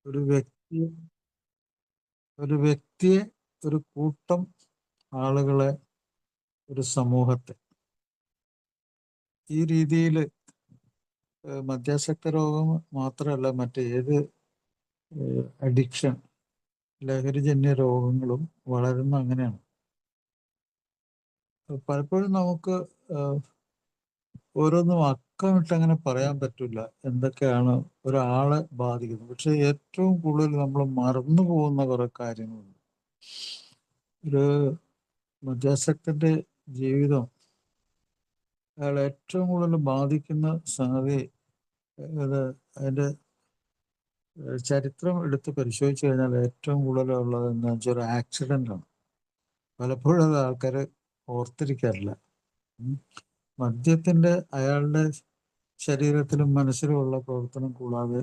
ഒരു വ്യക്തി ഒരു വ്യക്തിയെ, ഒരു കൂട്ടം ആളുകളെ, ഒരു സമൂഹത്തെ ഈ രീതിയിൽ മദ്യാസക്ത രോഗം മാത്രമല്ല, മറ്റേത് അഡിക്ഷൻ, ലഹരിജന്യ രോഗങ്ങളും വളരുന്ന അങ്ങനെയാണ്. പലപ്പോഴും നമുക്ക് ഓരോന്നും അക്കമിട്ട് അങ്ങനെ പറയാൻ പറ്റില്ല എന്തൊക്കെയാണ് ഒരാളെ ബാധിക്കുന്നത്. പക്ഷെ ഏറ്റവും കൂടുതൽ നമ്മൾ മറന്നു പോകുന്ന കുറെ കാര്യങ്ങളുണ്ട്. ഒരു മദ്യാസക്തന്റെ ജീവിതം അയാൾ ഏറ്റവും കൂടുതൽ ബാധിക്കുന്ന സംഗതി, അത് അതിന്റെ ചരിത്രം എടുത്ത് പരിശോധിച്ചു കഴിഞ്ഞാൽ ഏറ്റവും കൂടുതലുള്ളത് എന്താ വെച്ചാൽ ഒരു ആക്സിഡന്റ് ആണ്. പലപ്പോഴും അത് ആൾക്കാർ ഓർത്തിരിക്കാറില്ല. മദ്യത്തിന്റെ അയാളുടെ ശരീരത്തിലും മനസ്സിലുമുള്ള പ്രവർത്തനം കൂടാതെ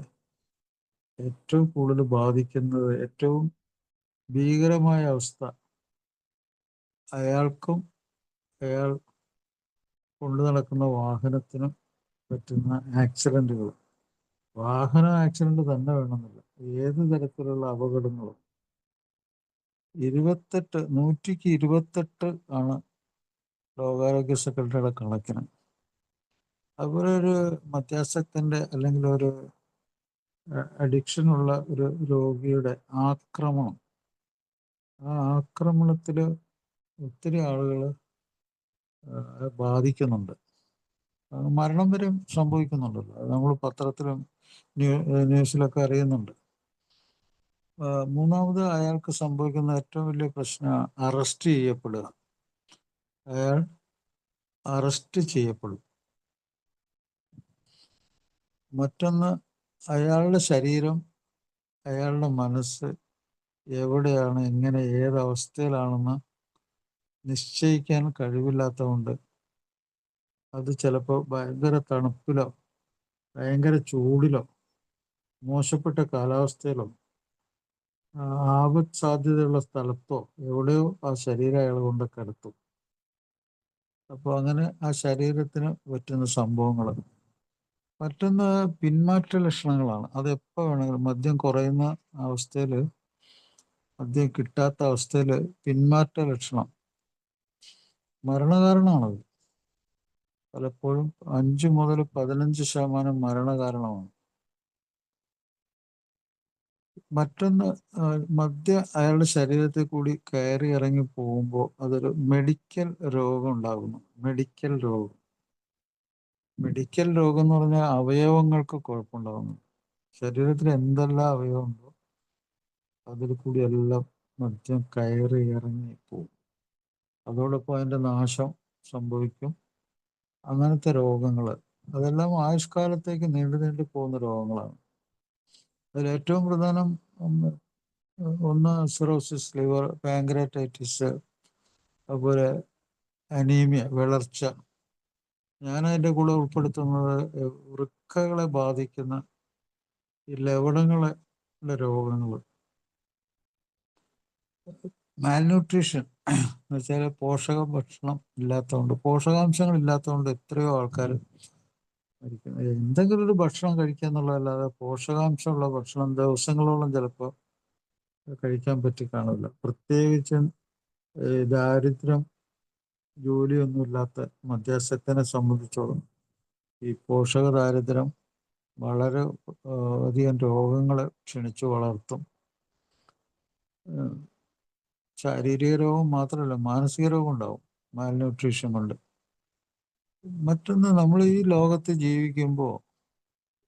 ഏറ്റവും കൂടുതൽ ബാധിക്കുന്നത്, ഏറ്റവും ഭീകരമായ അവസ്ഥ അയാൾക്കും അയാൾ കൊണ്ടു നടക്കുന്ന വാഹനത്തിനും പറ്റുന്ന ആക്സിഡന്റുകൾ. വാഹന ആക്സിഡന്റ് തന്നെ വേണമെന്നില്ല, ഏത് തരത്തിലുള്ള അപകടങ്ങളും 128 ആണ് ലോകാരോഗ്യ സെക്രട്ടറിയുടെ കണക്കിന്. അതുപോലെ ഒരു മദ്യാസക്തന്റെ അല്ലെങ്കിൽ ഒരു അഡിക്ഷനുള്ള ഒരു രോഗിയുടെ ആക്രമണം, ആ ആക്രമണത്തിൽ ഒത്തിരി ആളുകൾ ബാധിക്കുന്നുണ്ട്. മരണം വരെ സംഭവിക്കുന്നുണ്ടല്ലോ, അത് നമ്മൾ പത്രത്തിലും ന്യൂസിലൊക്കെ അറിയുന്നുണ്ട്. മൂന്നാമത് അയാൾക്ക് സംഭവിക്കുന്ന ഏറ്റവും വലിയ പ്രശ്നം അറസ്റ്റ് ചെയ്യപ്പെടുക. അയാൾ അറസ്റ്റ് ചെയ്യപ്പെടും. മറ്റൊന്ന്, അയാളുടെ ശരീരം, അയാളുടെ മനസ്സ് എവിടെയാണ്, എങ്ങനെ, ഏതവസ്ഥയിലാണെന്ന് നിശ്ചയിക്കാൻ കഴിവില്ലാത്തതുകൊണ്ട് അത് ചിലപ്പോൾ ഭയങ്കര തണുപ്പിലോ ഭയങ്കര ചൂടിലോ മോശപ്പെട്ട കാലാവസ്ഥയിലോ ആപത്ത് സാധ്യതയുള്ള സ്ഥലത്തോ എവിടെയോ ആ ശരീരം അയാൾ കൊണ്ട് കിടത്തും. അപ്പോൾ അങ്ങനെ ആ ശരീരത്തിന് പറ്റുന്ന സംഭവങ്ങൾ. മറ്റൊന്ന് പിന്മാറ്റ ലക്ഷണങ്ങളാണ്. അത് എപ്പോൾ വേണമെങ്കിലും മദ്യം കുറയുന്ന അവസ്ഥയിൽ, മദ്യം കിട്ടാത്ത അവസ്ഥയിൽ പിന്മാറ്റ ലക്ഷണം മരണകാരണമാണത്. പലപ്പോഴും 5 മുതൽ 15% മരണകാരണമാണ്. മറ്റൊന്ന്, മദ്യം അയാളുടെ ശരീരത്തിൽ കൂടി കയറി ഇറങ്ങി പോകുമ്പോൾ അതൊരു മെഡിക്കൽ രോഗം ഉണ്ടാകുന്നു. മെഡിക്കൽ രോഗം എന്ന് പറഞ്ഞാൽ അവയവങ്ങൾക്ക് കുഴപ്പമുണ്ടാകുന്നു. ശരീരത്തിൽ എന്തെല്ലാം അവയവമുണ്ടോ അതിൽ കൂടി എല്ലാം മദ്യം കയറി ഇറങ്ങി പോകും. അതോടൊപ്പം അതിൻ്റെ നാശം സംഭവിക്കും. അങ്ങനത്തെ രോഗങ്ങൾ അതെല്ലാം ആയുഷ്കാലത്തേക്ക് നീണ്ടു പോകുന്ന രോഗങ്ങളാണ്. അതിൽ ഏറ്റവും പ്രധാനം ഒന്ന് സിറോസിസ് ലിവർ, പാങ്ക്രാറ്റൈറ്റിസ്, അതുപോലെ അനീമിയ, വിളർച്ച. ഞാൻ അതിൻ്റെ കൂടെ ഉൾപ്പെടുത്തുന്നത് വൃക്കകളെ ബാധിക്കുന്ന ഈ ലവണങ്ങളുടെ രോഗങ്ങൾ. മാൽന്യൂട്രീഷൻ എന്ന് വെച്ചാൽ പോഷകാംശങ്ങൾ ഇല്ലാത്തതുകൊണ്ട് എത്രയോ ആൾക്കാർ മരിക്കുന്നത്. എന്തെങ്കിലും ഒരു ഭക്ഷണം കഴിക്കുക എന്നുള്ളതല്ലാതെ പോഷകാംശമുള്ള ഭക്ഷണം ദിവസങ്ങളോളം ചിലപ്പോൾ കഴിക്കാൻ പറ്റി കാണില്ല. പ്രത്യേകിച്ചും ദാരിദ്ര്യം, ജോലിയൊന്നുമില്ലാത്ത മദ്യാസക്തനെ സംബന്ധിച്ചോളം ഈ പോഷക ദാരിദ്ര്യം വളരെ അധികം രോഗങ്ങളെ ക്ഷണിച്ചു വളർത്തും. ശാരീരിക രോഗം മാത്രമല്ല, മാനസിക രോഗം ഉണ്ടാവും മാൽന്യൂട്രീഷൻ കൊണ്ട്. മറ്റൊന്ന്, നമ്മൾ ഈ ലോകത്ത് ജീവിക്കുമ്പോൾ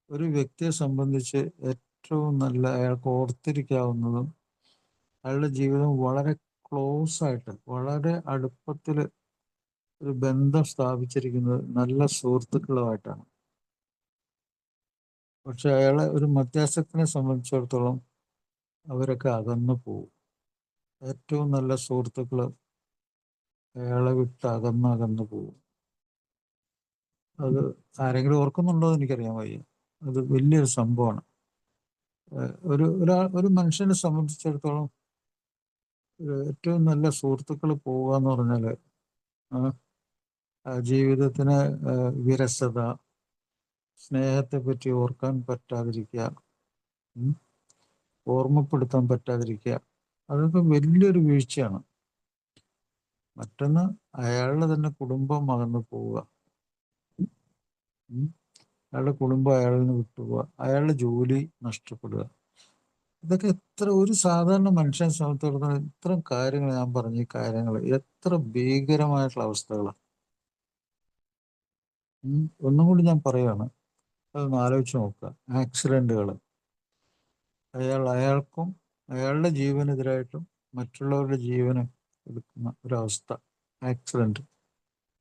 ഒരു വ്യക്തിയെ സംബന്ധിച്ച് ഏറ്റവും നല്ല, അയാൾക്ക് ഓർത്തിരിക്കാവുന്നതും അയാളുടെ ജീവിതം വളരെ ക്ലോസ് ആയിട്ട്, വളരെ അടുപ്പത്തിൽ ഒരു ബന്ധം സ്ഥാപിച്ചിരിക്കുന്നത് നല്ല സുഹൃത്തുക്കളുമായിട്ടാണ്. പക്ഷെ അയാളെ, ഒരു മദ്യാസക്തനെ സംബന്ധിച്ചിടത്തോളം അവരൊക്കെ അകന്നു പോകും. ഏറ്റവും നല്ല സുഹൃത്തുക്കൾ അയാളെ വിട്ട് അകന്നു പോകും. അത് ആരെങ്കിലും ഓർക്കുന്നുണ്ടോ എന്ന് എനിക്കറിയാൻ വയ്യ. അത് വലിയൊരു സംഭവമാണ്. ഒരു മനുഷ്യനെ സംബന്ധിച്ചിടത്തോളം ഏറ്റവും നല്ല സുഹൃത്തുക്കൾ പോവുക എന്ന് പറഞ്ഞാൽ ജീവിതത്തിന് വിരസത, സ്നേഹത്തെ പറ്റി ഓർക്കാൻ പറ്റാതിരിക്കുക, ഓർമ്മപ്പെടുത്താൻ പറ്റാതിരിക്കുക, അതൊക്കെ വലിയൊരു വീഴ്ചയാണ്. മറ്റൊന്ന്, അയാളുടെ തന്നെ കുടുംബം അകന്നു പോവുക, അയാളുടെ കുടുംബം അയാളിൽ നിന്ന് വിട്ടുപോവുക, അയാളുടെ ജോലി നഷ്ടപ്പെടുക. ഇതൊക്കെ എത്ര ഒരു സാധാരണ മനുഷ്യനെ സംബന്ധിച്ചിടത്തോളം ഇത്തരം കാര്യങ്ങൾ, ഞാൻ പറഞ്ഞ ഈ കാര്യങ്ങൾ എത്ര ഭീകരമായിട്ടുള്ള അവസ്ഥകളാണ്. ഒന്നും കൂടി ഞാൻ പറയുകയാണ്, അതൊന്ന് ആലോചിച്ച് നോക്കുക. ആക്സിഡന്റുകൾ, അയാൾക്കും അയാളുടെ ജീവനെതിരായിട്ടും മറ്റുള്ളവരുടെ ജീവന് എടുക്കുന്ന ഒരവസ്ഥ, ആക്സിഡന്റ്,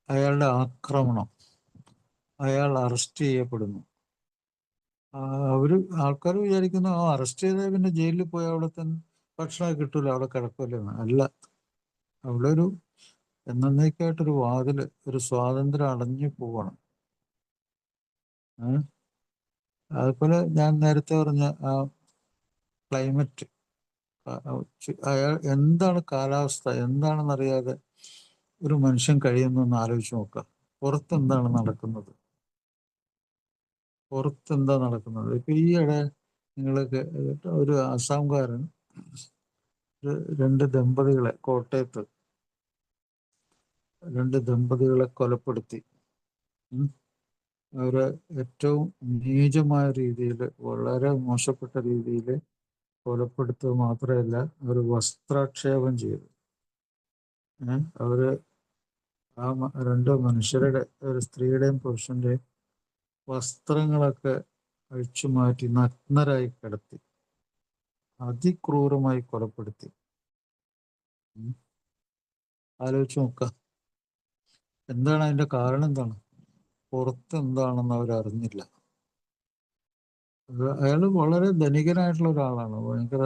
അയാളുടെ ആക്രമണം, അയാൾ അറസ്റ്റ് ചെയ്യപ്പെടുന്നു. ആൾക്കാർ വിചാരിക്കുന്നു അറസ്റ്റ് ചെയ്താൽ പിന്നെ ജയിലിൽ പോയി അവിടെ തന്നെ ഭക്ഷണം കിട്ടൂല, അവിടെ കിടക്കൂലെന്ന്. അല്ല, അവിടെ ഒരു എന്നേക്കായിട്ടൊരു വാതില്, ഒരു സ്വാതന്ത്ര്യം അടഞ്ഞു പോവാണ്. അതുപോലെ ഞാൻ നേരത്തെ പറഞ്ഞ ആ ക്ലൈമറ്റ്, അയാൾ എന്താണ് കാലാവസ്ഥ എന്താണെന്നറിയാതെ ഒരു മനുഷ്യൻ കഴിയുന്നതെന്ന് ആലോചിച്ച് നോക്കുക. പുറത്തെന്താണ് നടക്കുന്നത്, പുറത്തെന്താ നടക്കുന്നത്. ഇപ്പൊ ഈയിടെ നിങ്ങൾക്ക് ഒരു ആസാംകാരൻ രണ്ട് ദമ്പതികളെ, കോട്ടയത്ത് രണ്ട് ദമ്പതികളെ കൊലപ്പെടുത്തി. അവരെ ഏറ്റവും നീചമായ രീതിയിൽ, വളരെ മോശപ്പെട്ട രീതിയിൽ കൊലപ്പെടുത്തുക മാത്രമല്ല, അവർ വസ്ത്രാക്ഷേപം ചെയ്തു. അവര് ആ രണ്ട് മനുഷ്യരുടെ, ഒരു സ്ത്രീയുടെയും പുരുഷന്റെയും വസ്ത്രങ്ങളൊക്കെ അഴിച്ചു മാറ്റി നഗ്നരായി കിടത്തി അതിക്രൂരമായി കൊലപ്പെടുത്തി. ആലോചിച്ച് നോക്കാം, എന്താണ് അതിന്റെ കാരണം? എന്താണ്? പുറത്ത് എന്താണെന്ന് അവരറിഞ്ഞില്ല. അയാൾ വളരെ ധനികനായിട്ടുള്ള ഒരാളാണ്, ഭയങ്കര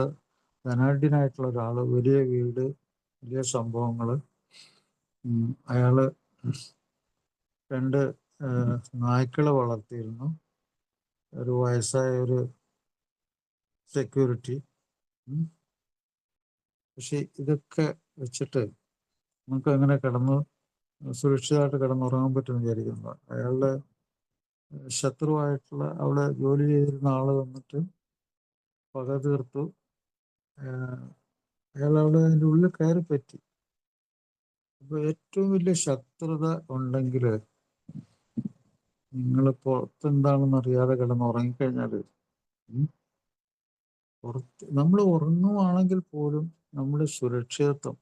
ധനാഢ്യനായിട്ടുള്ള ഒരാള്, വലിയ വീട്, വലിയ സംഭവങ്ങള്. അയാള് രണ്ട് നായ്ക്കളെ വളർത്തിയിരുന്നു, ഒരു വയസ്സായ ഒരു സെക്യൂരിറ്റി. പക്ഷെ ഇതൊക്കെ വെച്ചിട്ട് നമുക്ക് അങ്ങനെ സുരക്ഷിതമായിട്ട് കിടന്നുറങ്ങാൻ പറ്റുമെന്ന് വിചാരിക്കുന്നു. അയാളുടെ ശത്രുവായിട്ടുള്ള, അവിടെ ജോലി ചെയ്തിരുന്ന ആള് വന്നിട്ട് പക തീർത്തു. അയാൾ അവിടെ അതിൻ്റെ ഉള്ളിൽ കയറി പറ്റി. അപ്പൊ ഏറ്റവും വലിയ ശത്രുത ഉണ്ടെങ്കിൽ നിങ്ങൾ പുറത്തെന്താണെന്ന് അറിയാതെ കിടന്ന് ഉറങ്ങിക്കഴിഞ്ഞാൽ, നമ്മൾ ഉറങ്ങുവാണെങ്കിൽ പോലും നമ്മുടെ സുരക്ഷിതത്വം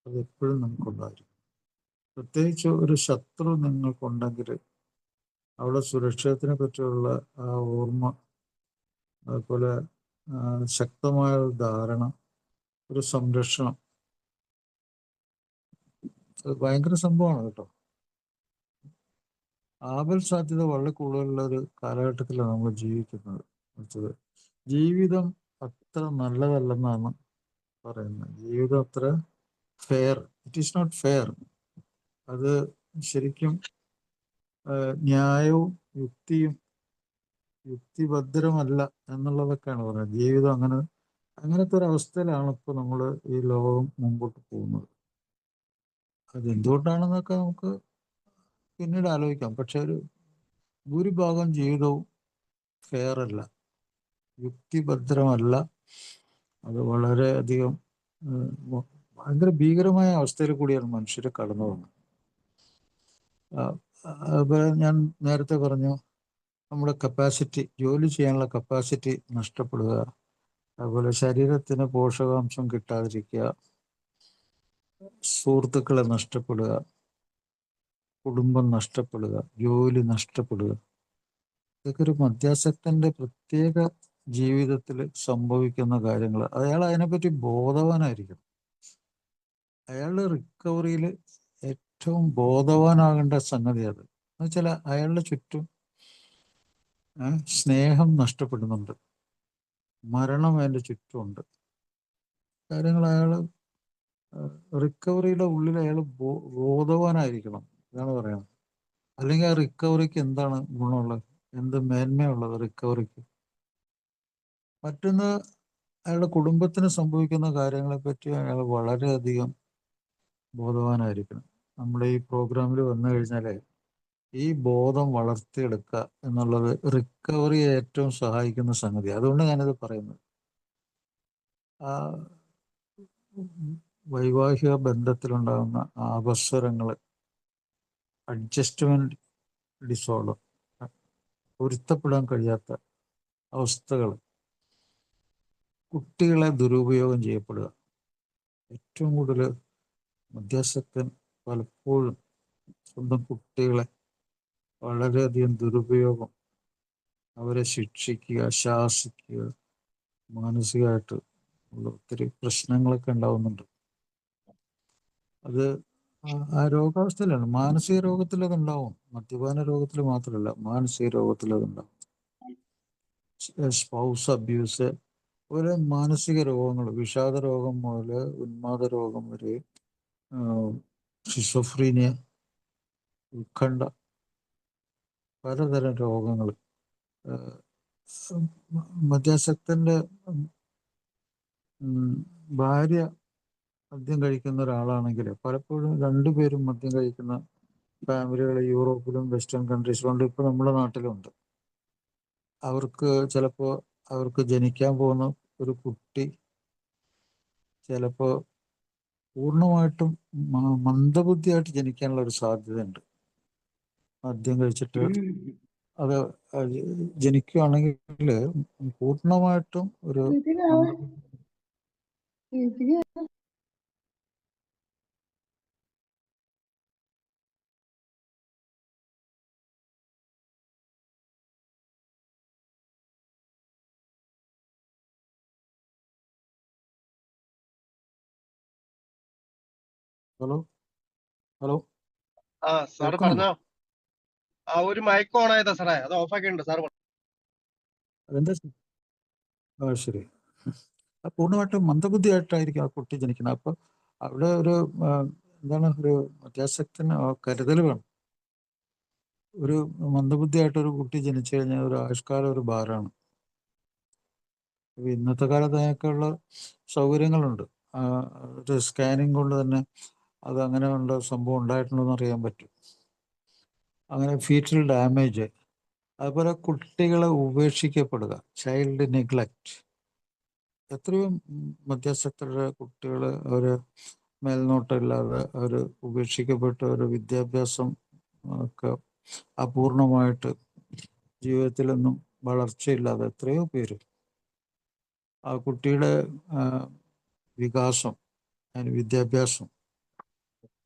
അത് എപ്പോഴും നമുക്കുണ്ടായിരിക്കും. പ്രത്യേകിച്ച് ഒരു ശത്രു നിങ്ങൾക്കുണ്ടെങ്കിൽ അവിടെ സുരക്ഷിതത്തിനെ പറ്റിയുള്ള ആ ഓർമ്മ, അതുപോലെ ശക്തമായ ഒരു ധാരണ, ഒരു സംരക്ഷണം, അത് ഭയങ്കര സംഭവമാണ് കേട്ടോ. ആപൽ സാധ്യത വളരെ കൂടുതലുള്ള ഒരു കാലഘട്ടത്തിലാണ് നമ്മൾ ജീവിക്കുന്നത്. ജീവിതം അത്ര നല്ലതല്ലെന്നാണ് പറയുന്നത്. ജീവിതം അത്ര ഇറ്റ് ഈസ് നോട്ട് ഫെയർ. അത് ശരിക്കും ന്യായവും യുക്തിഭദ്രമല്ല എന്നുള്ളതൊക്കെയാണ് പറയുന്നത്. ജീവിതം അങ്ങനത്തെ ഒരു അവസ്ഥയിലാണ് ഇപ്പോൾ നമ്മൾ ഈ ലോകം മുമ്പോട്ട് പോകുന്നത്. അതെന്തുകൊണ്ടാണെന്നൊക്കെ നമുക്ക് പിന്നീട് ആലോചിക്കാം. പക്ഷെ ഒരു ഭൂരിഭാഗം ജീവിതവും ഫെയർ അല്ല, യുക്തിഭദ്രമല്ല. അത് വളരെയധികം ഭയങ്കര ഭീകരമായ അവസ്ഥയിൽ കൂടിയാണ് മനുഷ്യർ കടന്നു പോകുന്നത്. അതുപോലെ ഞാൻ നേരത്തെ പറഞ്ഞു, നമ്മുടെ കപ്പാസിറ്റി, ജോലി ചെയ്യാനുള്ള കപ്പാസിറ്റി നഷ്ടപ്പെടുക, അതുപോലെ ശരീരത്തിന് പോഷകാംശം കിട്ടാതിരിക്കുക, സുഹൃത്തുക്കളെ നഷ്ടപ്പെടുക, കുടുംബം നഷ്ടപ്പെടുക, ജോലി നഷ്ടപ്പെടുക. ഇതൊക്കെ ഒരു മദ്യാസക്തന്റെ പ്രത്യേക ജീവിതത്തിൽ സംഭവിക്കുന്ന കാര്യങ്ങൾ. അയാൾ അതിനെപ്പറ്റി ബോധവാനായിരിക്കും. അയാളുടെ റിക്കവറിയിൽ ഏറ്റവും ബോധവാനാകേണ്ട സംഗതി അത്. എന്നുവെച്ചാൽ അയാളുടെ ചുറ്റും സ്നേഹം നഷ്ടപ്പെടുന്നുണ്ട്, മരണം അതിൻ്റെ ചുറ്റുമുണ്ട്. കാര്യങ്ങൾ അയാൾ റിക്കവറിയുടെ ഉള്ളിൽ അയാൾ ബോധവാനായിരിക്കണം, ഇതാണ് പറയുന്നത്. അല്ലെങ്കിൽ ആ റിക്കവറിക്ക് എന്താണ് ഗുണമുള്ളത്, എന്ത് മേന്മയുള്ളത് റിക്കവറിക്ക്? മറ്റൊന്ന്, അയാളുടെ കുടുംബത്തിന് സംഭവിക്കുന്ന കാര്യങ്ങളെപ്പറ്റി അയാൾ വളരെയധികം ബോധവാനായിരിക്കണം. നമ്മുടെ ഈ പ്രോഗ്രാമിൽ വന്നു കഴിഞ്ഞാൽ ഈ ബോധം വളർത്തിയെടുക്കുക എന്നുള്ളത് റിക്കവറി ഏറ്റവും സഹായിക്കുന്ന സംഗതി. അതുകൊണ്ട് ഞാനിത് പറയുന്നത്. ആ വൈവാഹിക ബന്ധത്തിലുണ്ടാകുന്ന അവസരങ്ങൾ, അഡ്ജസ്റ്റ്മെന്റ് ഡിസോർഡർ, പൊരുത്തപ്പെടാൻ കഴിയാത്ത അവസ്ഥകൾ, കുട്ടികളെ ദുരുപയോഗം ചെയ്യപ്പെടുക. ഏറ്റവും കൂടുതൽ മധ്യാസക്തൻ പലപ്പോഴും സ്വന്തം കുട്ടികളെ വളരെയധികം ദുരുപയോഗം, അവരെ ശിക്ഷിക്കുക, ശാസിക്കുക, മാനസികമായിട്ട് ഉള്ള ഒത്തിരി പ്രശ്നങ്ങളൊക്കെ ഉണ്ടാവുന്നുണ്ട്. അത് ആ രോഗാവസ്ഥയിലാണ്. മാനസിക രോഗത്തിൽ അതുണ്ടാവും. മദ്യപാന രോഗത്തിൽ മാത്രമല്ല, മാനസിക രോഗത്തിൽ അതുണ്ടാവും. സ്പൗസ് അബ്യൂസ്, ഒരു മാനസിക രോഗങ്ങൾ, വിഷാദ രോഗം മുതൽ ഉന്മാദ രോഗം വരെ, ഷിസോഫ്രീനിയ, ഉത്കണ്ഠ, പലതരം രോഗങ്ങൾ. മദ്യാസക്തന്റെ ഭാര്യ മദ്യം കഴിക്കുന്ന ഒരാളാണെങ്കിൽ പലപ്പോഴും രണ്ടുപേരും മദ്യം കഴിക്കുന്ന ഫാമിലികൾ യൂറോപ്പിലും വെസ്റ്റേൺ കൺട്രീസിലും ഉണ്ട്. ഇപ്പോൾ നമ്മുടെ നാട്ടിലുണ്ട്. ചിലപ്പോൾ അവർക്ക് ജനിക്കാൻ പോകുന്ന ഒരു കുട്ടി ചിലപ്പോൾ പൂർണ്ണമായിട്ടും മന്ദബുദ്ധിയായിട്ട് ജനിക്കാനുള്ള ഒരു സാധ്യതയുണ്ട്. മദ്യം കഴിച്ചിട്ട് അത് ജനിക്കുകയാണെങ്കിൽ പൂർണ്ണമായിട്ടും ഒരു ഹലോ ഹലോ ആ സാറ് പറഞ്ഞോ. ആ ഒരു മൈക്ക് ഓൺ ആയതാ സാറേ, അത് ഓഫ് ആക്കിയിട്ടുണ്ട് സാർ. അതെന്താ? ശരി. പൂർണ്ണമായിട്ടും മന്ദബുദ്ധിയായിട്ടായിരിക്കും ആ കുട്ടി ജനിക്കുന്നത്. അപ്പൊ അവിടെ ഒരു ഒരു മധ്യാസക്തന് കരുതൽ വേണം. ഒരു മന്ദബുദ്ധിയായിട്ടൊരു കുട്ടി ജനിച്ചു കഴിഞ്ഞാൽ ഒരു ആയുഷ്കാലം ഒരു ഭാരമാണ്. ഇന്നത്തെ കാലത്ത് അതിനൊക്കെയുള്ള സൗകര്യങ്ങളുണ്ട്. ഒരു സ്കാനിങ് കൊണ്ട് തന്നെ അത് അങ്ങനെ ഉള്ള സംഭവം ഉണ്ടായിട്ടുണ്ടെന്ന് അറിയാൻ പറ്റും. അങ്ങനെ ഫീറ്റൽ ഡാമേജ്, അതുപോലെ കുട്ടികളെ ഉപേക്ഷിക്കപ്പെടുക, ചൈൽഡ് നെഗ്ലക്റ്റ്. എത്രയോ മധ്യാസക്തരുടെ കുട്ടികൾ അവര് മേൽനോട്ടമില്ലാതെ അവർ ഉപേക്ഷിക്കപ്പെട്ട ഒരു വിദ്യാഭ്യാസം ഒക്കെ അപൂർണമായിട്ട് ജീവിതത്തിലൊന്നും വളർച്ചയില്ലാതെ എത്രയോ പേര്. ആ കുട്ടിയുടെ വികാസം, അതിന് വിദ്യാഭ്യാസം,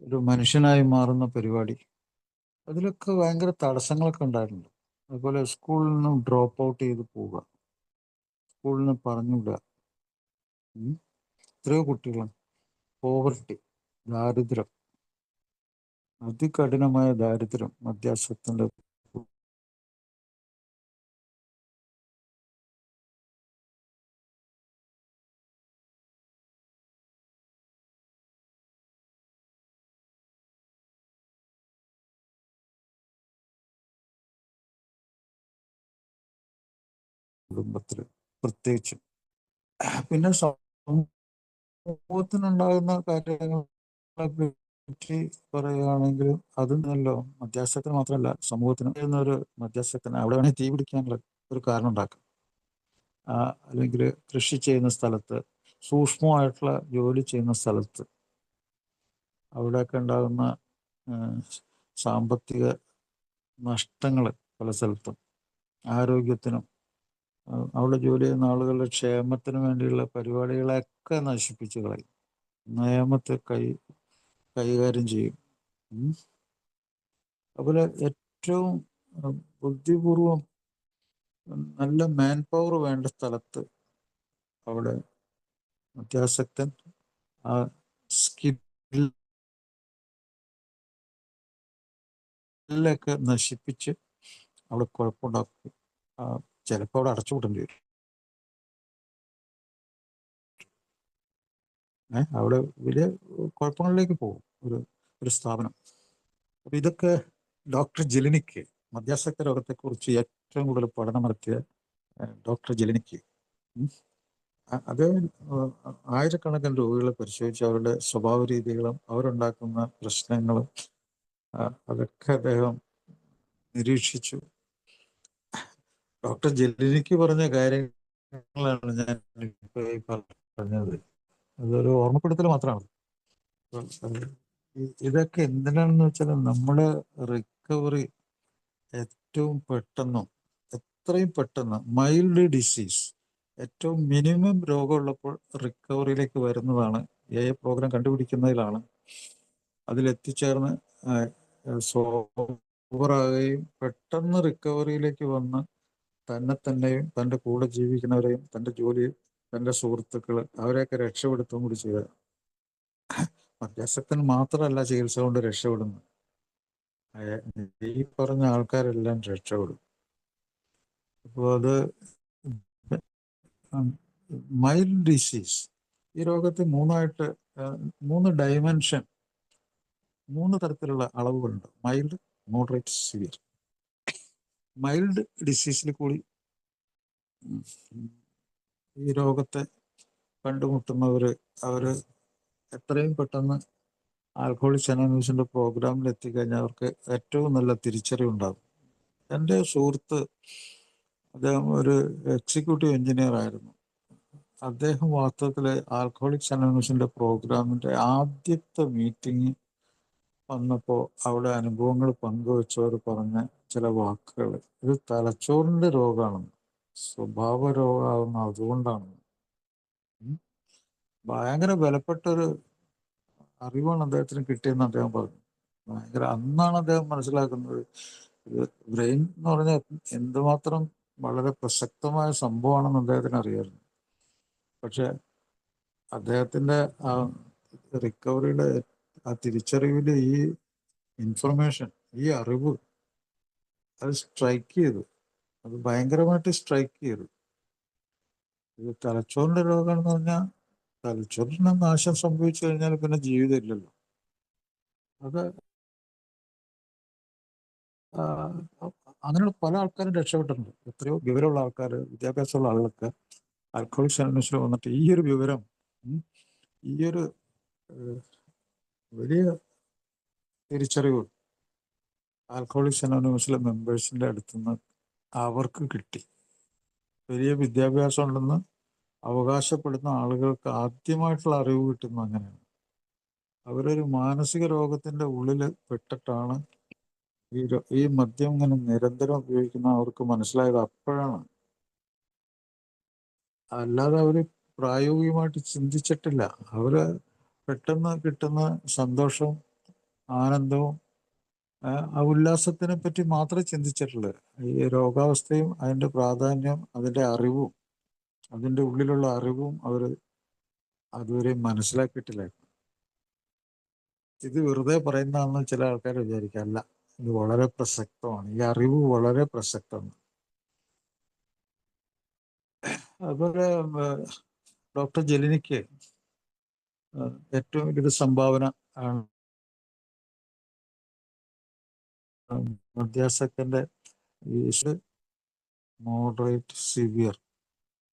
ഒരു മനുഷ്യനായി മാറുന്ന പരിപാടി, അതിലൊക്കെ ഭയങ്കര തടസ്സങ്ങളൊക്കെ ഉണ്ടായിട്ടുണ്ട്. അതുപോലെ സ്കൂളിൽ നിന്നും ഡ്രോപ്പ് ഔട്ട് ചെയ്ത് പോവുക, സ്കൂളിൽ നിന്ന് പറഞ്ഞുവിടുക. എത്രയോ കുട്ടികളാണ്. പോവർട്ടി, ദാരിദ്ര്യം, അതികഠിനമായ ദാരിദ്ര്യം മധ്യാസക്തന്റെ കുടുംബത്തില് പ്രത്യേകിച്ചും. പിന്നെ സമൂഹത്തിനുണ്ടാകുന്ന കാര്യങ്ങളെ പറ്റി പറയുകയാണെങ്കിൽ അതും നല്ലോ മധ്യാസക്തന് മാത്രമല്ല സമൂഹത്തിന് ഒരു മധ്യാസക്തന് അവിടെ വേണമെങ്കിൽ തീ പിടിക്കാനുള്ള ഒരു കാരണം ഉണ്ടാക്കാം. അല്ലെങ്കിൽ കൃഷി ചെയ്യുന്ന സ്ഥലത്ത്, സൂക്ഷ്മമായിട്ടുള്ള ജോലി ചെയ്യുന്ന സ്ഥലത്ത് അവിടെയൊക്കെ ഉണ്ടാകുന്ന സാമ്പത്തിക നഷ്ടങ്ങൾ പല സ്ഥലത്തും, ആരോഗ്യത്തിനും അവിടെ ജോലി ചെയ്യുന്ന ആളുകളുടെ ക്ഷേമത്തിനു വേണ്ടിയുള്ള പരിപാടികളെയൊക്കെ നശിപ്പിച്ചു കളയും. നിയമത്തെ കൈകാര്യം ചെയ്യും. അതുപോലെ ഏറ്റവും ബുദ്ധിപൂർവം നല്ല മാൻ പവർ വേണ്ട സ്ഥലത്ത് അവിടെ മധ്യാസക്തൻ ആ സ്കില്ലൊക്കെ നശിപ്പിച്ച് അവിടെ കുഴപ്പമുണ്ടാക്കും. ചിലപ്പോൾ അവിടെ അടച്ചുപൂട്ടേണ്ടി വരും. അവിടെ വലിയ കുഴപ്പങ്ങളിലേക്ക് പോകും ഒരു സ്ഥാപനം. അപ്പൊ ഇതൊക്കെ ഡോക്ടർ ജെലിനിക്ക്, മധ്യാസക്ത രോഗത്തെക്കുറിച്ച് ഏറ്റവും കൂടുതൽ പഠനം നടത്തിയ ഡോക്ടർ ജെലിനിക്ക്, അദ്ദേഹം ആയിരക്കണക്കിന് രോഗികളെ പരിശോധിച്ച് അവരുടെ സ്വഭാവ രീതികളും അവരുണ്ടാക്കുന്ന പ്രശ്നങ്ങളും അതൊക്കെ അദ്ദേഹം നിരീക്ഷിച്ചു. ഡോക്ടർ ജെല്ലിനിക്ക് പറഞ്ഞ കാര്യങ്ങളാണ് ഞാൻ ഇപ്പോൾ ഈ പറഞ്ഞത്. അതൊരു ഓർമ്മപ്പെടുത്തൽ മാത്രമാണ്. ഇതൊക്കെ എന്തിനാണെന്ന് വെച്ചാൽ നമ്മുടെ റിക്കവറി ഏറ്റവും പെട്ടെന്നും എത്രയും പെട്ടെന്ന് മൈൽഡ് ഡിസീസ് ഏറ്റവും മിനിമം രോഗമുള്ളപ്പോൾ റിക്കവറിയിലേക്ക് വരുന്നതാണ് പ്രോഗ്രാം കണ്ടുപിടിക്കുന്നതിലാണ്. അതിലെത്തിച്ചേർന്ന് സോബറാകുകയും പെട്ടെന്ന് റിക്കവറിയിലേക്ക് വന്ന് തന്നെയും തൻ്റെ കൂടെ ജീവിക്കുന്നവരെയും തൻ്റെ ജോലി തൻ്റെ സുഹൃത്തുക്കൾ അവരെയൊക്കെ രക്ഷപ്പെടുത്തുകയും കൂടി ചെയ്യുക. മദ്യാസക്തൻ മാത്രമല്ല ചികിത്സ കൊണ്ട് രക്ഷപ്പെടുന്നത്, ഈ പറഞ്ഞ ആൾക്കാരെല്ലാം രക്ഷപ്പെടും. അപ്പോൾ അത് മൈൽഡ് ഡിസീസ്, ഈ രോഗത്തെ മൂന്ന് ഡയമെൻഷൻ, 3 തരത്തിലുള്ള അളവുകളുണ്ട്: മൈൽഡ്, മോഡറേറ്റ്, സിവിയർ. മൈൽഡ് ഡിസീസിൽ കൂടി ഈ രോഗത്തെ കണ്ടുമുട്ടുന്നവർ അവർ എത്രയും പെട്ടെന്ന് ആൽക്കഹോളിക് അനോണിമസിന്റെ പ്രോഗ്രാമിൽ എത്തിക്കഴിഞ്ഞാൽ അവർക്ക് ഏറ്റവും നല്ല തിരിച്ചറിവുണ്ടാകും. എൻ്റെ സുഹൃത്ത്, അദ്ദേഹം ഒരു എക്സിക്യൂട്ടീവ് എഞ്ചിനീയർ ആയിരുന്നു. അദ്ദേഹം വാസ്തവത്തിൽ ആൽക്കഹോളിക് അനോണിമസിന്റെ പ്രോഗ്രാമിന്റെ ആദ്യത്തെ മീറ്റിംഗ് വന്നപ്പോൾ അവിടെ അനുഭവങ്ങൾ പങ്കുവെച്ചവർ പറഞ്ഞ ചില വാക്കുകൾ, ഇത് തലച്ചോറിന്റെ രോഗമാണെന്ന്, സ്വഭാവ രോഗമാകുന്ന അതുകൊണ്ടാണ്. ഭയങ്കര വിലപ്പെട്ടൊരു അറിവാണ് അദ്ദേഹത്തിന് കിട്ടിയെന്ന് അദ്ദേഹം പറഞ്ഞു. അന്നാണ് അദ്ദേഹം മനസ്സിലാക്കുന്നത് ഇത് ബ്രെയിൻ എന്ന് പറഞ്ഞാൽ എന്തുമാത്രം വളരെ പ്രസക്തമായ സംഭവമാണെന്ന് അദ്ദേഹത്തിന് അറിയാമായിരുന്നു. പക്ഷെ അദ്ദേഹത്തിന്റെ ആ റിക്കവറിയുടെ ആ തിരിച്ചറിവില് ഈ ഇൻഫർമേഷൻ, ഈ അറിവ് അത് സ്ട്രൈക്ക് ചെയ്തു, അത് ഭയങ്കരമായിട്ട് സ്ട്രൈക്ക് ചെയ്തു. ഇത് തലച്ചോറിന്റെ രോഗമാണെന്ന് പറഞ്ഞാൽ തലച്ചോറിന് നാശം സംഭവിച്ചു കഴിഞ്ഞാൽ പിന്നെ ജീവിതം ഇല്ലല്ലോ. അത് അങ്ങനെയുള്ള പല ആൾക്കാരും രക്ഷപ്പെട്ടിട്ടുണ്ട്. എത്രയോ വിവരമുള്ള ആൾക്കാർ, വിദ്യാഭ്യാസമുള്ള ആളുകൾക്ക് ആൽക്കഹോളിക് അനോണിമസിൽ വന്നിട്ട് ഈ ഒരു വിവരം, ഈ ഒരു വലിയ തിരിച്ചറിവ് ആൽക്കഹോളിക് അനോണിമസിലെ മെമ്പേഴ്സിന്റെ അടുത്തുനിന്ന് അവർക്ക് കിട്ടി. വലിയ വിദ്യാഭ്യാസം ഉണ്ടെന്ന് അവകാശപ്പെടുന്ന ആളുകൾക്ക് ആദ്യമായിട്ടുള്ള അറിവ് കിട്ടുന്നത് അങ്ങനെയാണ്. അവരൊരു മാനസിക രോഗത്തിന്റെ ഉള്ളിൽ പെട്ടിട്ടാണ് ഈ മദ്യം ഇങ്ങനെ നിരന്തരം ഉപയോഗിക്കുന്ന അവർക്ക് മനസ്സിലായത് അപ്പോഴാണ്. അല്ലാതെ അവര് പ്രായോഗികമായിട്ട് ചിന്തിച്ചിട്ടില്ല. അവര് പെട്ടെന്ന് കിട്ടുന്ന സന്തോഷവും ആനന്ദവും ആ ഉല്ലാസത്തിനെ പറ്റി മാത്രമേ ചിന്തിച്ചിട്ടുള്ളൂ. ഈ രോഗാവസ്ഥയും അതിൻ്റെ പ്രാധാന്യം, അതിൻ്റെ അറിവും, അതിൻ്റെ ഉള്ളിലുള്ള അറിവും അവർ അതുവരെ മനസ്സിലാക്കിയിട്ടില്ല. ഇത് വെറുതെ പറയുന്നതാണെന്ന് ചില ആൾക്കാർ വിചാരിക്കുക. അല്ല, ഇത് വളരെ പ്രസക്തമാണ്. ഈ അറിവ് വളരെ പ്രസക്തമാണ്. അതുപോലെ ഡോക്ടർ ജെലിനിക്ക് ഏറ്റവും വലിയൊരു സംഭാവന ആണ് മദ്യാസക്തന്റെ മോഡറേറ്റ്, സിവിയർ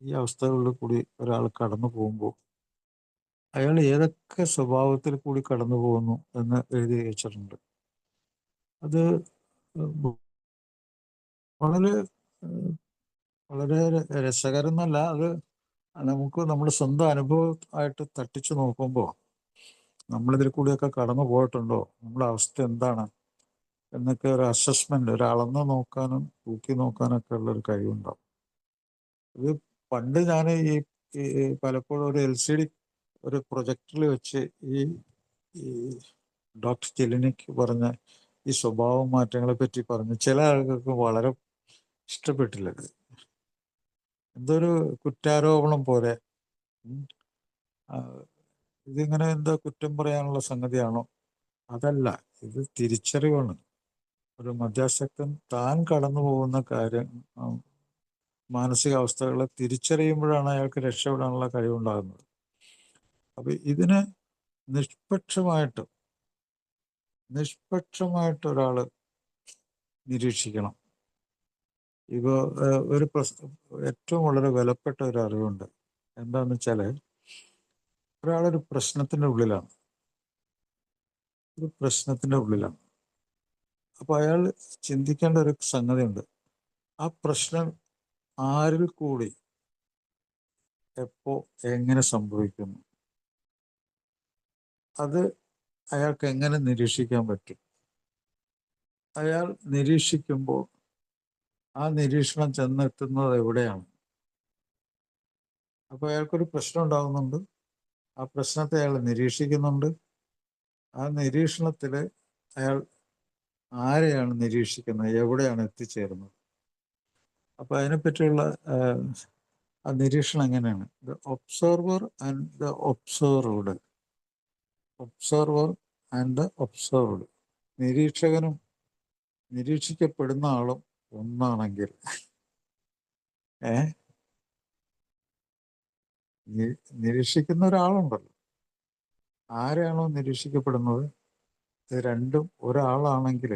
ഈ അവസ്ഥകളിൽ കൂടി ഒരാൾ കടന്നു പോകുമ്പോൾ അയാൾ ഏതൊക്കെ സ്വഭാവത്തിൽ കൂടി കടന്നു പോകുന്നു എന്ന് എഴുതി വെച്ചിട്ടുണ്ട്. അത് വളരെ വളരെ രസകരം എന്നല്ല, അത് നമുക്ക് നമ്മുടെ സ്വന്തം അനുഭവമായിട്ട് തട്ടിച്ചു നോക്കുമ്പോൾ നമ്മളിതിൽ കൂടിയൊക്കെ കടന്നു പോയിട്ടുണ്ടോ, നമ്മുടെ അവസ്ഥ എന്താണ് എന്നൊക്കെ ഒരു അസസ്മെന്റ്, ഒരു അളന്ന് നോക്കാനും തൂക്കി നോക്കാനൊക്കെ ഉള്ളൊരു കഴിവുണ്ടാവും. ഇത് പണ്ട് ഞാൻ ഈ പലപ്പോഴും ഒരു LCD ഒരു പ്രൊജക്ടറിൽ വെച്ച് ഈ ഡോക്ടർ ജെലിനിക്ക് പറഞ്ഞ ഈ സ്വഭാവ മാറ്റങ്ങളെ പറ്റി പറഞ്ഞ് ചില ആളുകൾക്ക് വളരെ ഇഷ്ടപ്പെട്ടില്ല. എന്തൊരു കുറ്റാരോപണം പോലെ, ഇതിങ്ങനെ എന്താ കുറ്റം പറയാനുള്ള സംഗതിയാണോ? അതല്ല, ഇത് തിരിച്ചറിവാണ്. ഒരു മദ്യാസക്തൻ താൻ കടന്നു പോകുന്ന കാര്യം, മാനസികാവസ്ഥകളെ തിരിച്ചറിയുമ്പോഴാണ് അയാൾക്ക് രക്ഷപ്പെടാനുള്ള കഴിവുണ്ടാകുന്നത്. അപ്പൊ ഇതിന് നിഷ്പക്ഷമായിട്ട് ഒരാള് നിരീക്ഷിക്കണം. ഇപ്പോ ഏറ്റവും വളരെ വിലപ്പെട്ട ഒരു അറിവുണ്ട്. എന്താന്ന് വെച്ചാല് ഒരാളൊരു പ്രശ്നത്തിന്റെ ഉള്ളിലാണ്. അപ്പൊ അയാൾ ചിന്തിക്കേണ്ട ഒരു സംഗതിയുണ്ട്. ആ പ്രശ്നം ആരിൽ കൂടി എപ്പോ എങ്ങനെ സംഭവിക്കുന്നു, അത് അയാൾക്ക് എങ്ങനെ നിരീക്ഷിക്കാൻ പറ്റും? അയാൾ നിരീക്ഷിക്കുമ്പോൾ ആ നിരീക്ഷണം ചെന്നെത്തുന്നത് എവിടെയാണ്? അപ്പൊ അയാൾക്കൊരു പ്രശ്നം ഉണ്ടാകുന്നുണ്ട്, ആ പ്രശ്നത്തെ അയാൾ നിരീക്ഷിക്കുന്നുണ്ട്. ആ നിരീക്ഷണത്തിൽ അയാൾ ആരെയാണ് നിരീക്ഷിക്കുന്നത്, എവിടെയാണ് എത്തിച്ചേരുന്നത്? അപ്പൊ അതിനെപ്പറ്റിയുള്ള ആ നിരീക്ഷണം എങ്ങനെയാണ്? The observer and the observed. Observer and the observed. നിരീക്ഷകനും നിരീക്ഷിക്കപ്പെടുന്ന ആളും ഒന്നാണെങ്കിൽ നിരീക്ഷിക്കുന്ന ഒരാളുണ്ടല്ലോ, ആരെയാണോ നിരീക്ഷിക്കപ്പെടുന്നത്, ഇത് രണ്ടും ഒരാളാണെങ്കിൽ